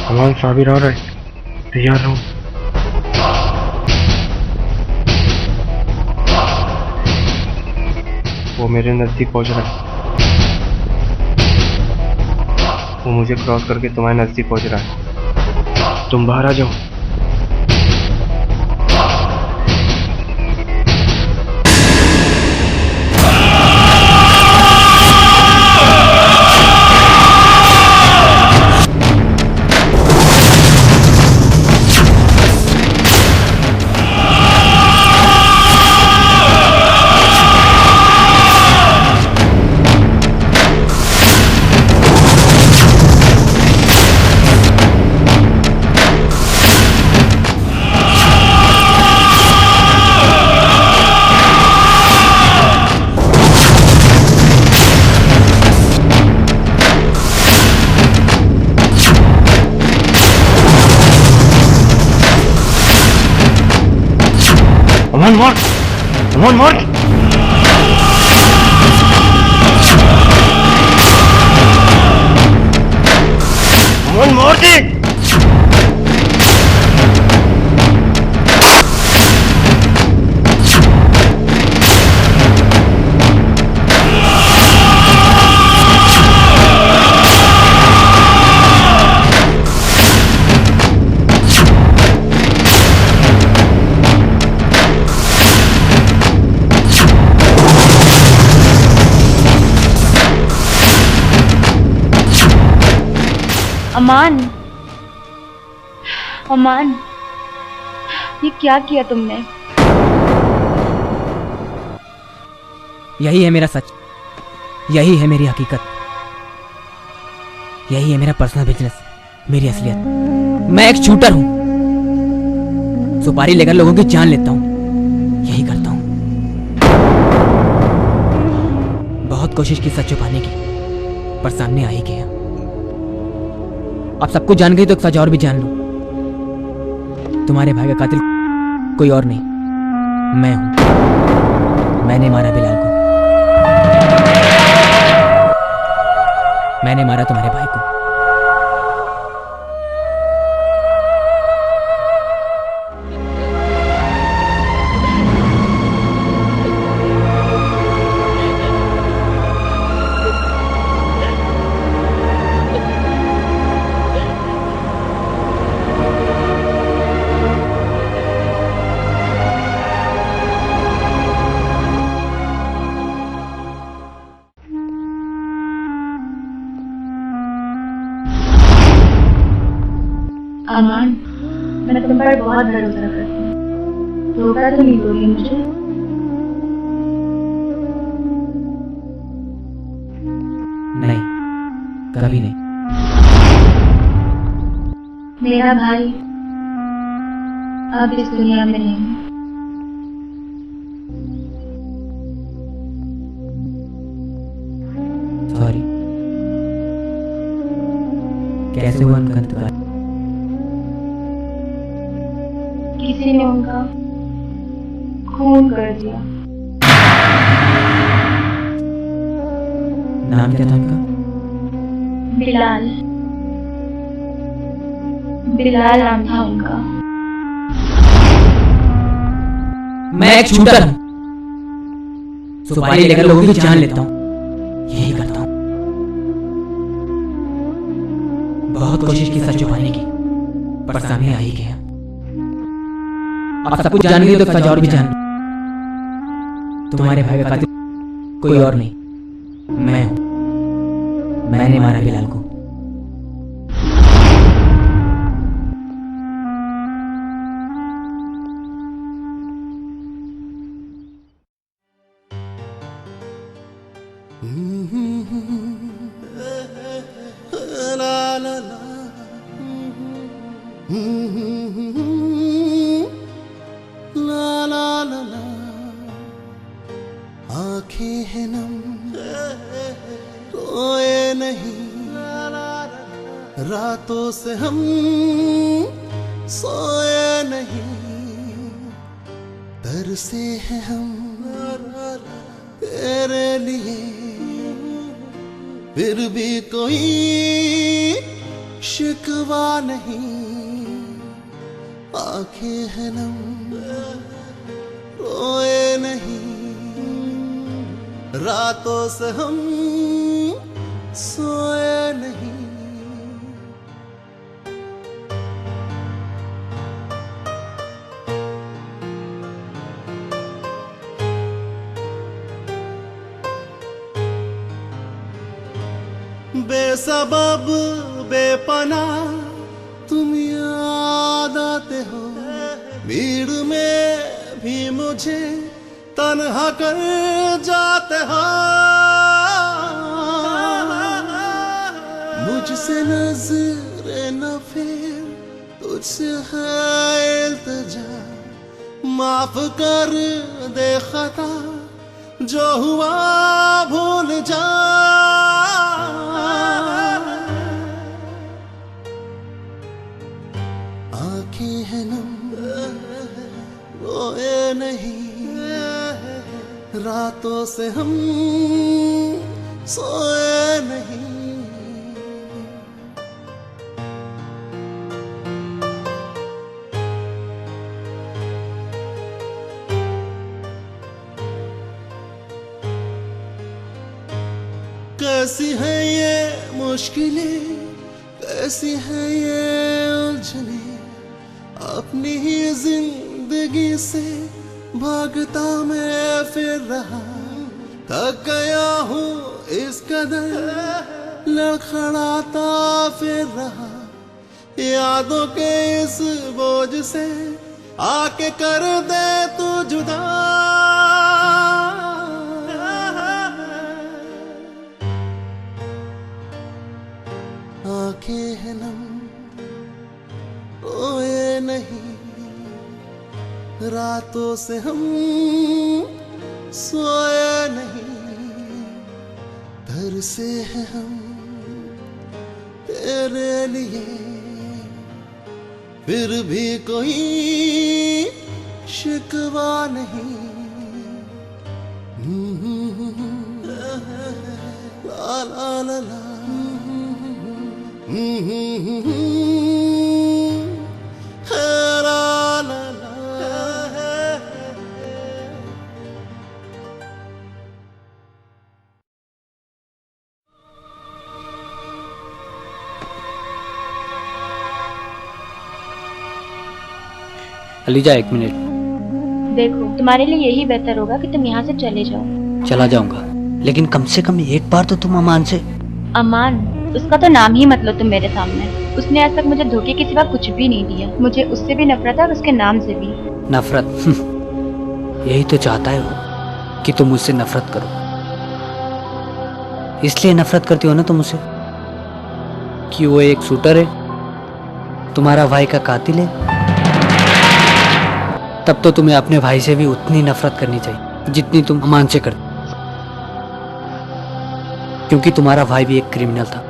अमान, साबिर आ रहा है, तैयार रहो। वो मेरे नजदीक पहुंच रहा है। वो मुझे क्रॉस करके तुम्हारे नजदीक पहुंच रहा है। तुम बाहर आ जाओ। अमन मोड़, अमन मोड़। अमन मोड़ दे। अमान, अमान, ये क्या किया तुमने? यही है मेरा सच, यही है मेरी हकीकत, यही है मेरा पर्सनल बिजनेस, मेरी असलियत। मैं एक शूटर हूं, सुपारी लेकर लोगों की जान लेता हूं, यही करता हूं। बहुत कोशिश की सच छुपाने की, पर सामने आ ही गया। अब सब कुछ जान गई तो एक सच और भी जान लो, तुम्हारे भाई का कातिल कोई और नहीं, मैं हूं। मैंने मारा बिलाल को, मैंने मारा तुम्हारे भाई को। अमान, मैं तुम पर बहुत भरोसा करती हूँ, धोखा तो नहीं दोगी मुझे? नहीं, कभी नहीं। मेरा भाई अब इस दुनिया में नहीं है। सॉरी। कैसे हुआ उनका इंतकाल? किसी ने उनका खून कर दिया। नाम क्या था उनका? बिलाल, बिलाल नाम था उनका। मैं एक शूटर हूं, सुपारी लेकर लोगों की जान लेता हूं, यही करता हूं। बहुत कोशिश की सच छुपाने की, पर सामने आ ही गया। अब सब कुछ जान गई तो सच और भी जान लो, तुम्हारे भाई का कातिल कोई और नहीं, मैं हूं। मैंने मारा बिलाल को। आंखें हैं नम, रोए नहीं, रातों से हम सोए नहीं, तरसे हैं हम तेरे लिए, फिर भी कोई शिकवा नहीं। आंखें हैं नम, रोए नहीं, रातों से हम सोए नहीं। बेसबब बेपनाह तुम याद आते हो, भीड़ में भी मुझे तन्हा कर जाते हो। मुझसे नजर न फेर, तुझसे है इल्तिजा, माफ कर दे खता, जो हुआ भूल जा। आंखें हैं नम, रोए नहीं, रातों से हम सोए नहीं। कैसी है ये मुश्किलें, कैसी है ये उलझने, अपनी ही जिंदगी से भागता मैं फिर रहा, थक गया हूँ इस कदर लड़खड़ाता फिर रहा, यादों के इस बोझ से आके कर दे तू जुदा। आंखें हैं नम रोए नहीं, रातों से हम सोए नहीं, तरसे हैं हम तेरे लिए, फिर भी कोई शिकवा नहीं। ला ला ला ला अलीजा, एक मिनट। देखो, तुम्हारे लिए यही बेहतर होगा कि तुम यहाँ से चले जाओ। चला जाऊंगा, लेकिन कम से कम एक बार तो तुम अमान से। अमान? उसका तो नाम ही मत लो तुम मेरे सामने। उसने आज तक मुझे धोखे के सिवा कुछ भी नहीं दिया। मुझे उससे भी नफरत है और उसके नाम से भी। नफरत? यही तो चाहता है वो, कि तुम मुझसे नफरत करो। इसलिए नफरत करती हो ना तुम मुझसे कि वो एक शूटर है, तुम्हारा भाई का कातिल है। तब तो तुम्हें अपने भाई से भी उतनी नफरत करनी चाहिए जितनी तुम अमान से करते, क्योंकि तुम्हारा भाई भी एक क्रिमिनल था।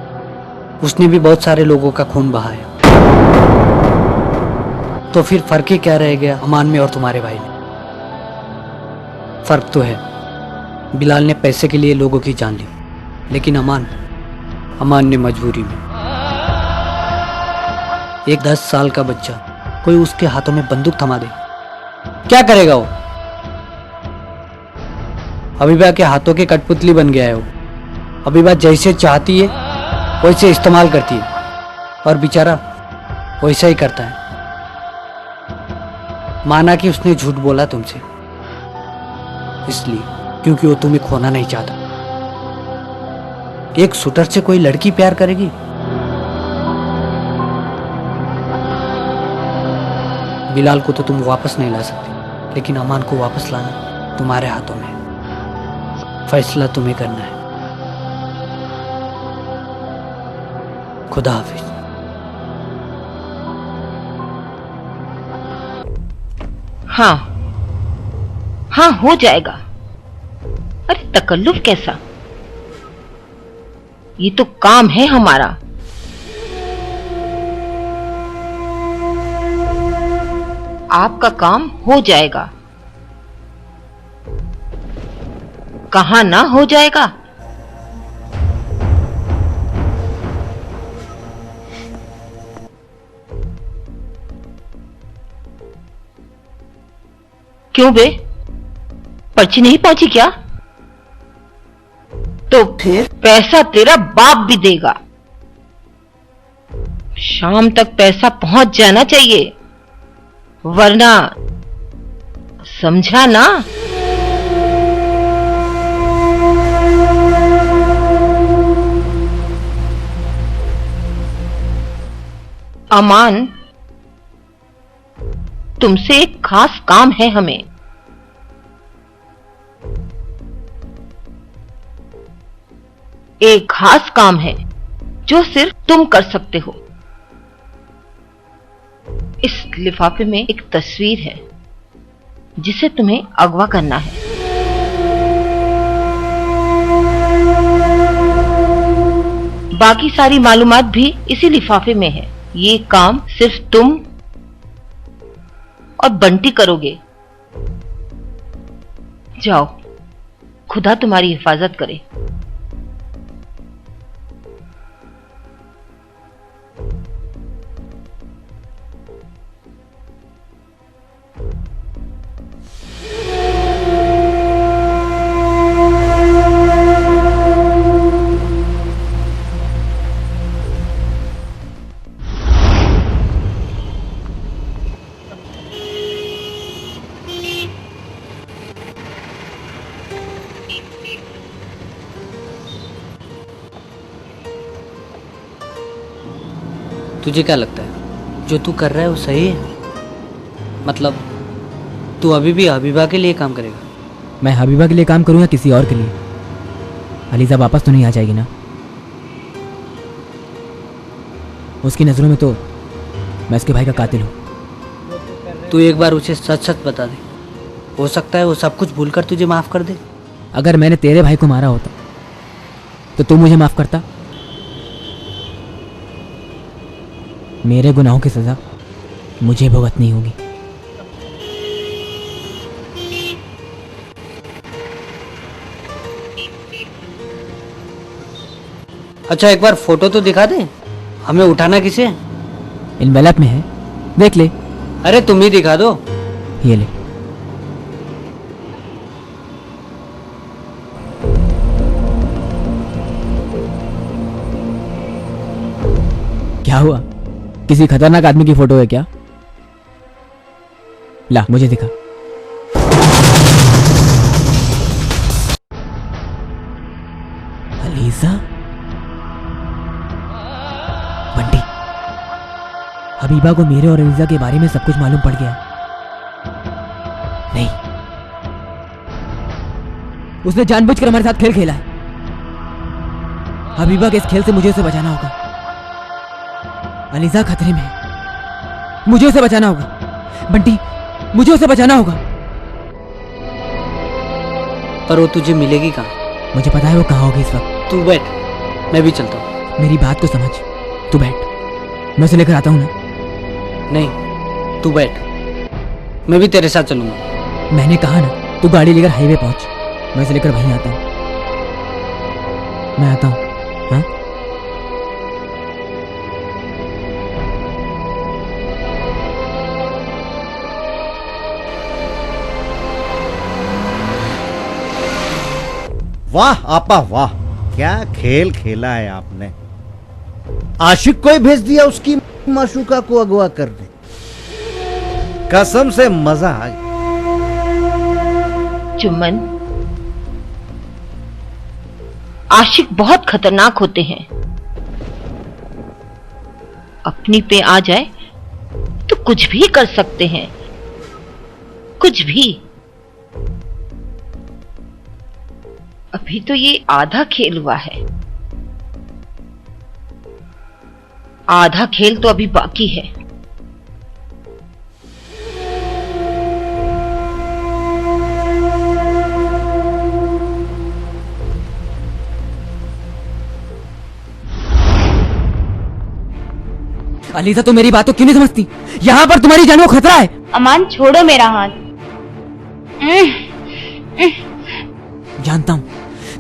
उसने भी बहुत सारे लोगों का खून बहाया। तो फिर फर्क ही क्या रह गया अमान में और तुम्हारे भाई में? फर्क तो है, बिलाल ने पैसे के लिए लोगों की जान ली, लेकिन अमान ने मजबूरी में। एक 10 साल का बच्चा, कोई उसके हाथों में बंदूक थमा दे, क्या करेगा वो? अबीबा के हाथों के कठपुतली बन गया है वो। अबीबा जैसे चाहती है वैसे इस्तेमाल करती है, और बेचारा वैसा ही करता है। माना कि उसने झूठ बोला तुमसे, इसलिए क्योंकि वो तुम्हें खोना नहीं चाहता। एक शूटर से कोई लड़की प्यार करेगी? बिलाल को तो तुम वापस नहीं ला सकती, लेकिन अमान को वापस लाना तुम्हारे हाथों में। फैसला तुम्हें करना है। खुदा हाफिज। हाँ, हो जाएगा। अरे तकल्लुफ कैसा? ये तो काम है हमारा। आपका काम हो जाएगा। कहाँ ना हो जाएगा? क्यों बे, पर्ची नहीं पहुंची क्या? तो फिर पैसा तेरा बाप भी देगा। शाम तक पैसा पहुंच जाना चाहिए, वरना समझा ना? अमान, तुमसे एक खास काम है हमें। एक खास काम है जो सिर्फ तुम कर सकते हो। इस लिफाफे में एक तस्वीर है जिसे तुम्हें अगवा करना है। बाकी सारी मालूमात भी इसी लिफाफे में है। ये काम सिर्फ तुम और बंटी करोगे। जाओ, खुदा तुम्हारी हिफाजत करे। तुझे क्या लगता है जो तू कर रहा है वो सही है? मतलब तू अभी भी हबीबा के लिए काम करेगा? मैं हबीबा के लिए काम करूँ या किसी और के लिए? अलीजा वापस तो नहीं आ जाएगी ना? उसकी नज़रों में तो मैं उसके भाई का कातिल हूँ। तू एक बार उसे सच सच बता दे, हो सकता है वो सब कुछ भूलकर तुझे माफ़ कर दे। अगर मैंने तेरे भाई को मारा होता तो तू मुझे माफ़ करता? मेरे गुनाहों की सज़ा मुझे भुगतनी होगी। अच्छा एक बार फोटो तो दिखा दे, हमें उठाना किसे? एनवेलप में है, देख ले। अरे तुम ही दिखा दो। ये ले। क्या हुआ? किसी खतरनाक आदमी की फोटो है क्या? ला मुझे दिखा। अलीजा? बंटी, हबीबा को मेरे और अलीजा के बारे में सब कुछ मालूम पड़ गया। नहीं, उसने जानबूझकर हमारे साथ खेल खेला है। हबीबा के इस खेल से मुझे उसे बचाना होगा। अलीजा खतरे में है, मुझे उसे बचाना होगा। बंटी, मुझे उसे बचाना होगा। पर वो तुझे मिलेगी कहाँ? मुझे पता है वो कहाँ होगी इस वक्त। तू बैठ, मैं भी चलता हूँ। मेरी बात को समझ, तू बैठ, मैं उसे लेकर आता हूँ ना। नहीं, तू बैठ, मैं भी तेरे साथ चलूंगा। मैंने कहा ना, तू गाड़ी लेकर हाईवे पहुंच, मैं उसे लेकर वहीं आता हूँ। मैं आता हूँ। हाँ? वाह आपा वाह, क्या खेल खेला है आपने। आशिक को ही भेज दिया उसकी माशूका को अगवा करने। कसम से मजा आ गया। चुम्बन, आशिक बहुत खतरनाक होते हैं। अपनी पे आ जाए तो कुछ भी कर सकते हैं, कुछ भी। अभी तो ये आधा खेल हुआ है, आधा खेल तो अभी बाकी है। अलीजा, तू मेरी बात तो क्यों नहीं समझती? यहाँ पर तुम्हारी जान को खतरा है। अमान, छोड़ो मेरा हाथ।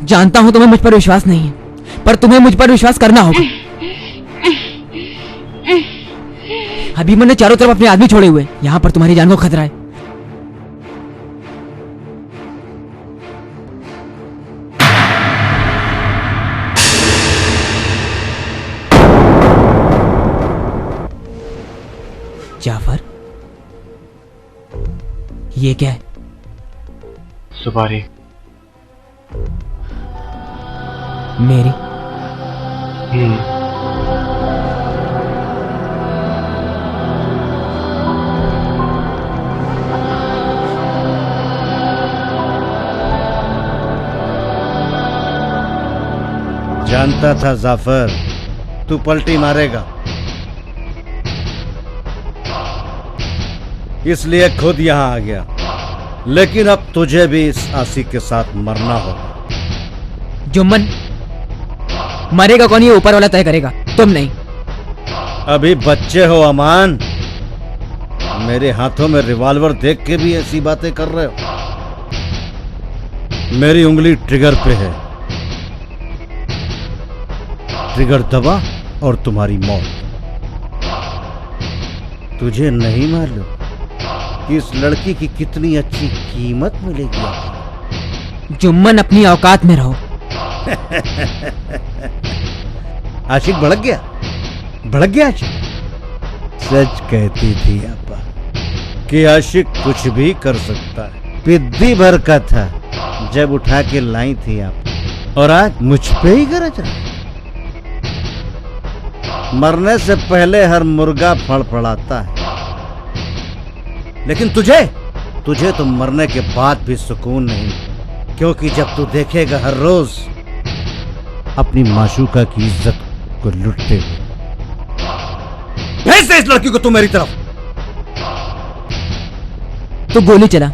जानता हूँ तुम्हें मुझ पर विश्वास नहीं है, पर तुम्हें मुझ पर विश्वास करना होगा। हबीबा ने चारों तरफ अपने आदमी छोड़े हुए, यहाँ पर तुम्हारी जान को खतरा है। जाफर, ये क्या है? सुपारी। मेरी? जानता था जाफर तू पलटी मारेगा, इसलिए खुद यहां आ गया। लेकिन अब तुझे भी इस आशिक के साथ मरना होगा। जुम्मन, मरेगा कौन ये ऊपर वाला तय करेगा, तुम नहीं। अभी बच्चे हो अमान, मेरे हाथों में रिवॉल्वर देख के भी ऐसी बातें कर रहे हो। मेरी उंगली ट्रिगर पे है। ट्रिगर दबा और तुम्हारी मौत। तुझे नहीं मालूम कि इस लड़की की कितनी अच्छी कीमत मिलेगी। जुम्मन अपनी औकात में रहो। आशिक भड़क गया, भड़क गया आशिक। सच कहती थी आपा कि आशिक कुछ भी कर सकता है। पिद्दी भर का था जब उठा के लाई थी आप, और आज मुझ पे ही गरज रहा। मरने से पहले हर मुर्गा फड़फड़ाता है, लेकिन तुझे तो मरने के बाद भी सुकून नहीं, क्योंकि जब तू देखेगा हर रोज अपनी माशूका की इज्जत को लुटते हुए। भेज दे इस लड़की को तू मेरी तरफ। तो गोली चला,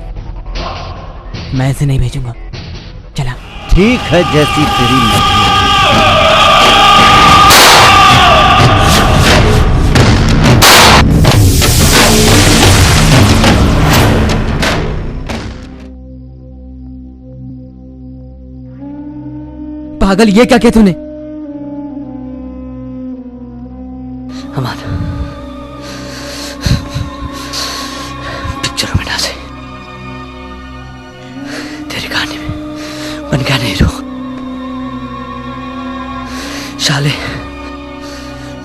मैं इसे नहीं भेजूंगा। चला। ठीक है, जैसी तेरी मर्जी। पागल, ये क्या किया तूने? अमान, पिक्चरों में नाचे, तेरे गाने में बन गया नहीं रो। शाले,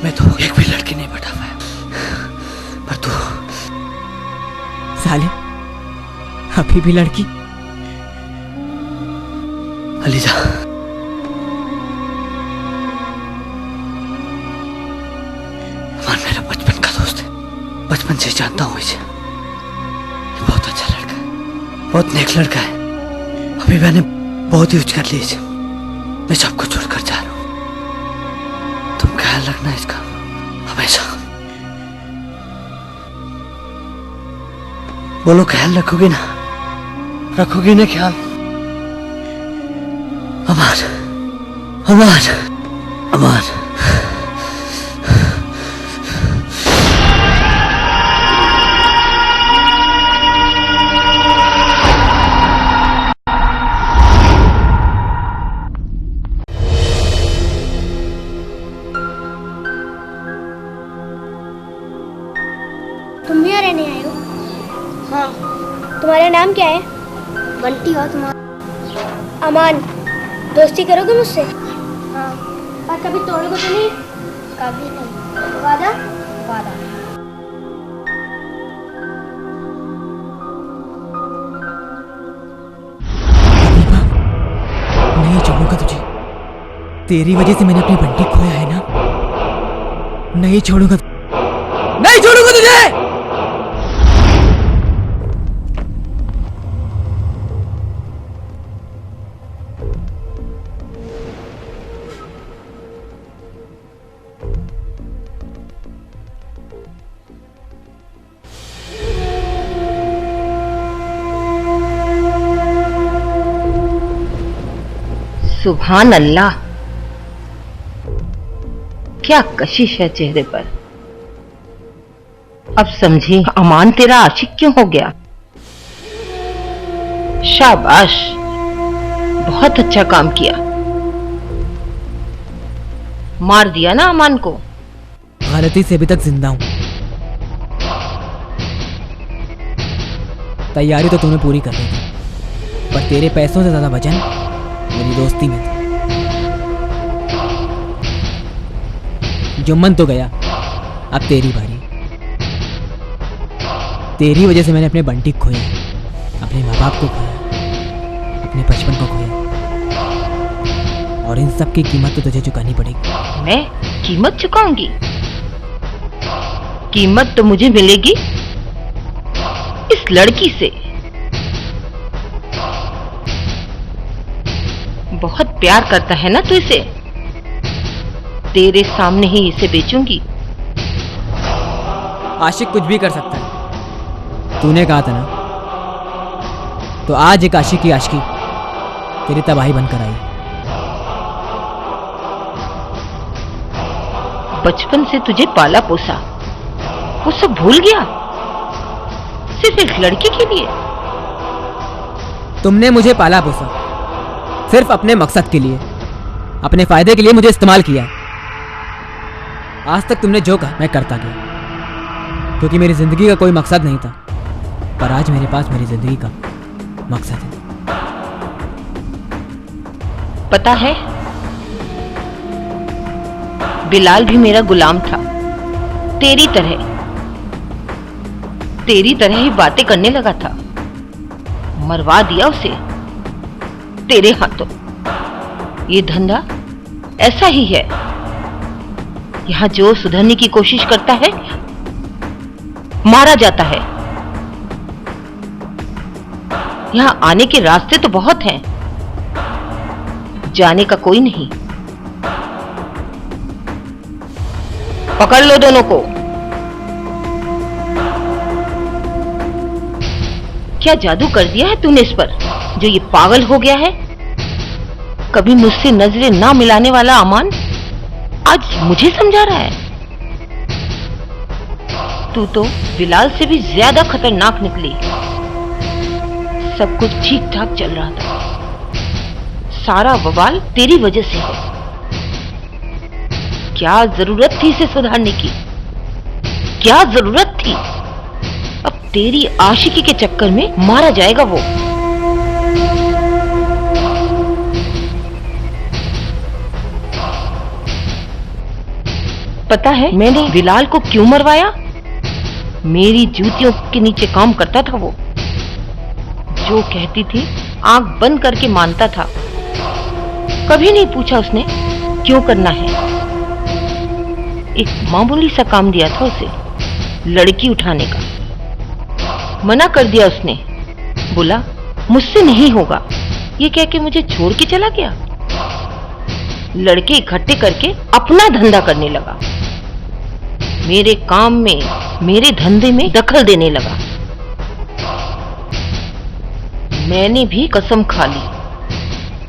मैं तो एक भी लड़की नहीं पटा पाया, पर तू। साले, अभी भी लड़की? अलीजा, मेरा बचपन का दोस्त है, बचपन से जानता हूँ इसे। बहुत अच्छा लड़का है, बहुत नेक लड़का है। अभी मैंने बहुत यूज कर ली इसे। मैं सबको छोड़कर जा रहा हूँ। तुम ख्याल रखना इसका हमेशा। बोलो, ख्याल रखोगी ना? रखोगी ना ख्याल? अमान, अमान, अमान। तुम यहाँ रहने आए हो? हाँ। तुम्हारा नाम क्या है? बंटी हो तुम्हारा? अमान, दोस्ती करोगे मुझसे? हाँ। और कभी तोड़ोगे तो नहीं? कभी नहीं। वादा? वादा। नहीं छोड़ूंगा तुझे। तेरी वजह से मैंने अपनी बंटी खोया है ना। नहीं छोड़ूंगा, नहीं छोड़ूंगा तुझे। सुभान अल्लाह, क्या कशिश है चेहरे पर। अब समझी अमान तेरा आशिक क्यों हो गया। शाबाश, बहुत अच्छा काम किया। मार दिया ना अमान को। गलती से अभी तक जिंदा हूं। तैयारी तो तूने पूरी कर ली थी, पर तेरे पैसों से ज्यादा वजन मेरी दोस्ती में था। जुम्मन तो गया, अब तेरी बारी। तेरी वजह से मैंने अपने बंटी को खोया, अपने माँ बाप को खोया, अपने बचपन को खोया, और इन सब की कीमत तो तुझे चुकानी पड़ेगी। मैं कीमत चुकाऊंगी? कीमत तो मुझे मिलेगी इस लड़की से। बहुत प्यार करता है ना तू इसे। तेरे सामने ही इसे बेचूंगी। आशिक कुछ भी कर सकता है, तूने कहा था ना। तो आज एक आशिक की आशिकी तेरी तबाही बनकर आई। बचपन से तुझे पाला पोसा, वो सब भूल गया सिर्फ एक लड़की के लिए। तुमने मुझे पाला पोसा, सिर्फ अपने मकसद के लिए, अपने फायदे के लिए मुझे इस्तेमाल किया। आज तक तुमने जो कहा मैं करता गया, क्योंकि मेरी जिंदगी का कोई मकसद नहीं था, पर आज मेरे पास मेरी जिंदगी का मकसद है। पता है, बिलाल भी मेरा गुलाम था, तेरी तरह ही बातें करने लगा था। मरवा दिया उसे तेरे हाथों। ये धंधा ऐसा ही है, यहां जो सुधरने की कोशिश करता है मारा जाता है। यहां आने के रास्ते तो बहुत हैं, जाने का कोई नहीं। पकड़ लो दोनों को। क्या जादू कर दिया है तूने इस पर, जो ये पागल हो गया है? कभी मुझसे नजरें ना मिलाने वाला अमान आज मुझे समझा रहा है। तू तो बिलाल से भी ज्यादा खतरनाक निकली। सब कुछ ठीक ठाक चल रहा था, सारा बवाल तेरी वजह से है। क्या जरूरत थी इसे सुधारने की? क्या जरूरत थी? अब तेरी आशिकी के चक्कर में मारा जाएगा वो। पता है मैंने बिलाल को क्यों मरवाया? मेरी जूतियों के नीचे काम करता था वो। जो कहती थी आंख बंद करके मानता था। कभी नहीं पूछा उसने क्यों करना है। एक मामूली सा काम दिया था उसे, लड़की उठाने का। मना कर दिया उसने, बोला मुझसे नहीं होगा। ये कह के मुझे छोड़ के चला गया। लड़के इकट्ठे करके अपना धंधा करने लगा। मेरे काम में, मेरे धंधे में दखल देने लगा। मैंने भी कसम खा ली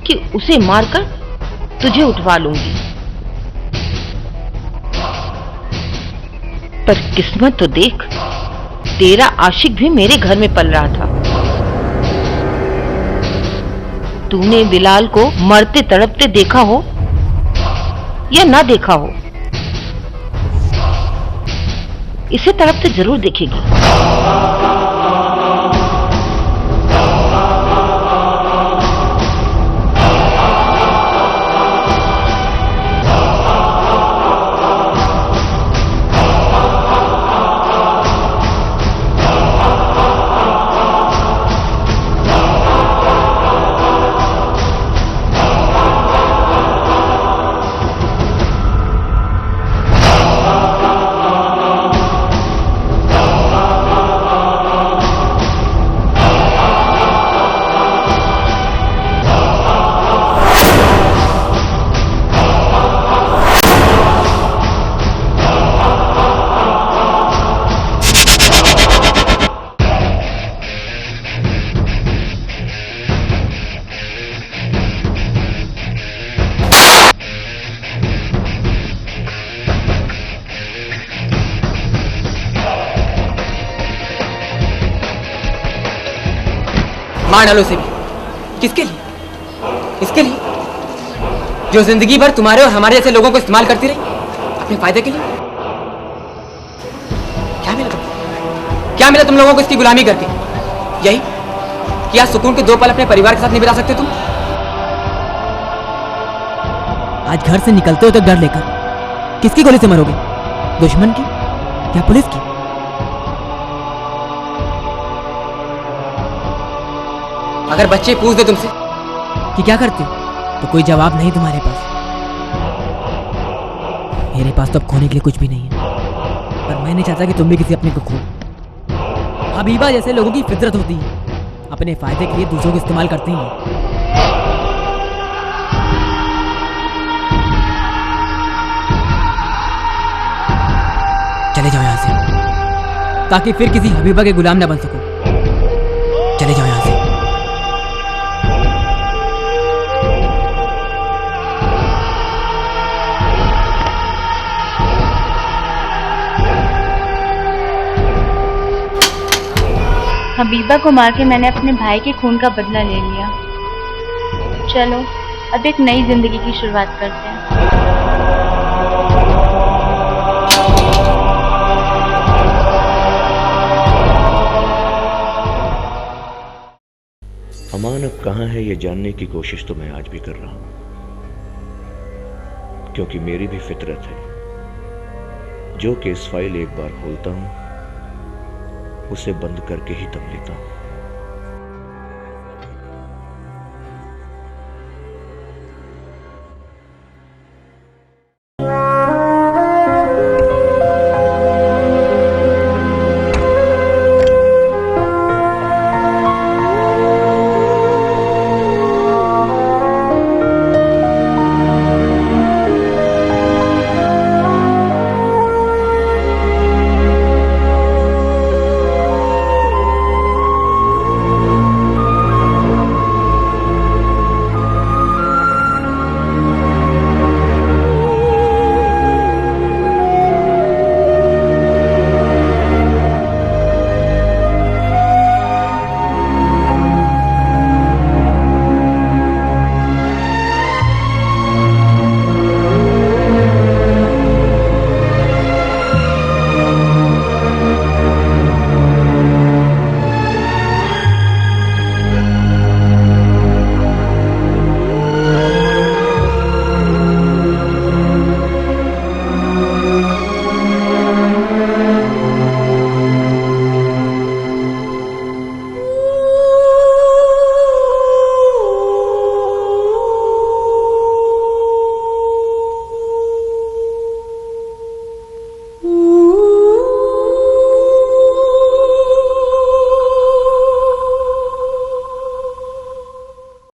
कि उसे मारकर तुझे उठवा लूंगी। पर किस्मत तो देख, तेरा आशिक भी मेरे घर में पल रहा था। तूने बिलाल को मरते तड़पते देखा हो या ना देखा हो, इसे तड़पते जरूर देखेगी। मार डालो उसे भी। किसके लिए? इसके लिए जो जिंदगी भर तुम्हारे और हमारे जैसे लोगों को इस्तेमाल करती रही अपने फायदे के लिए। क्या मिला तुम लोगों को इसकी गुलामी करके? यही कि आज सुकून के 2 पल अपने परिवार के साथ नहीं बिता सकते तुम? आज घर से निकलते हो तो डर लेकर किसकी गोली से मरोगे? दुश्मन की या पुलिस की? अगर बच्चे पूछ दे तुमसे कि क्या करते हो तो कोई जवाब नहीं तुम्हारे पास। मेरे पास तो अब खोने के लिए कुछ भी नहीं है, पर मैं नहीं चाहता कि तुम भी किसी अपने को खो। हबीबा जैसे लोगों की फितरत होती है, अपने फायदे के लिए दूसरों को इस्तेमाल करते हैं। चले जाओ यहां से, ताकि फिर किसी हबीबा के गुलाम ना बन सको। चले जाओ यहां से। हबीबा को मार के मैंने अपने भाई के खून का बदला ले लिया। चलो अब एक नई जिंदगी की शुरुआत करते हैं। अमान अब कहां है ये जानने की कोशिश तो मैं आज भी कर रहा हूं, क्योंकि मेरी भी फितरत है। जो केस फाइल एक बार खोलता हूं उसे बंद करके ही दम लेता हूं।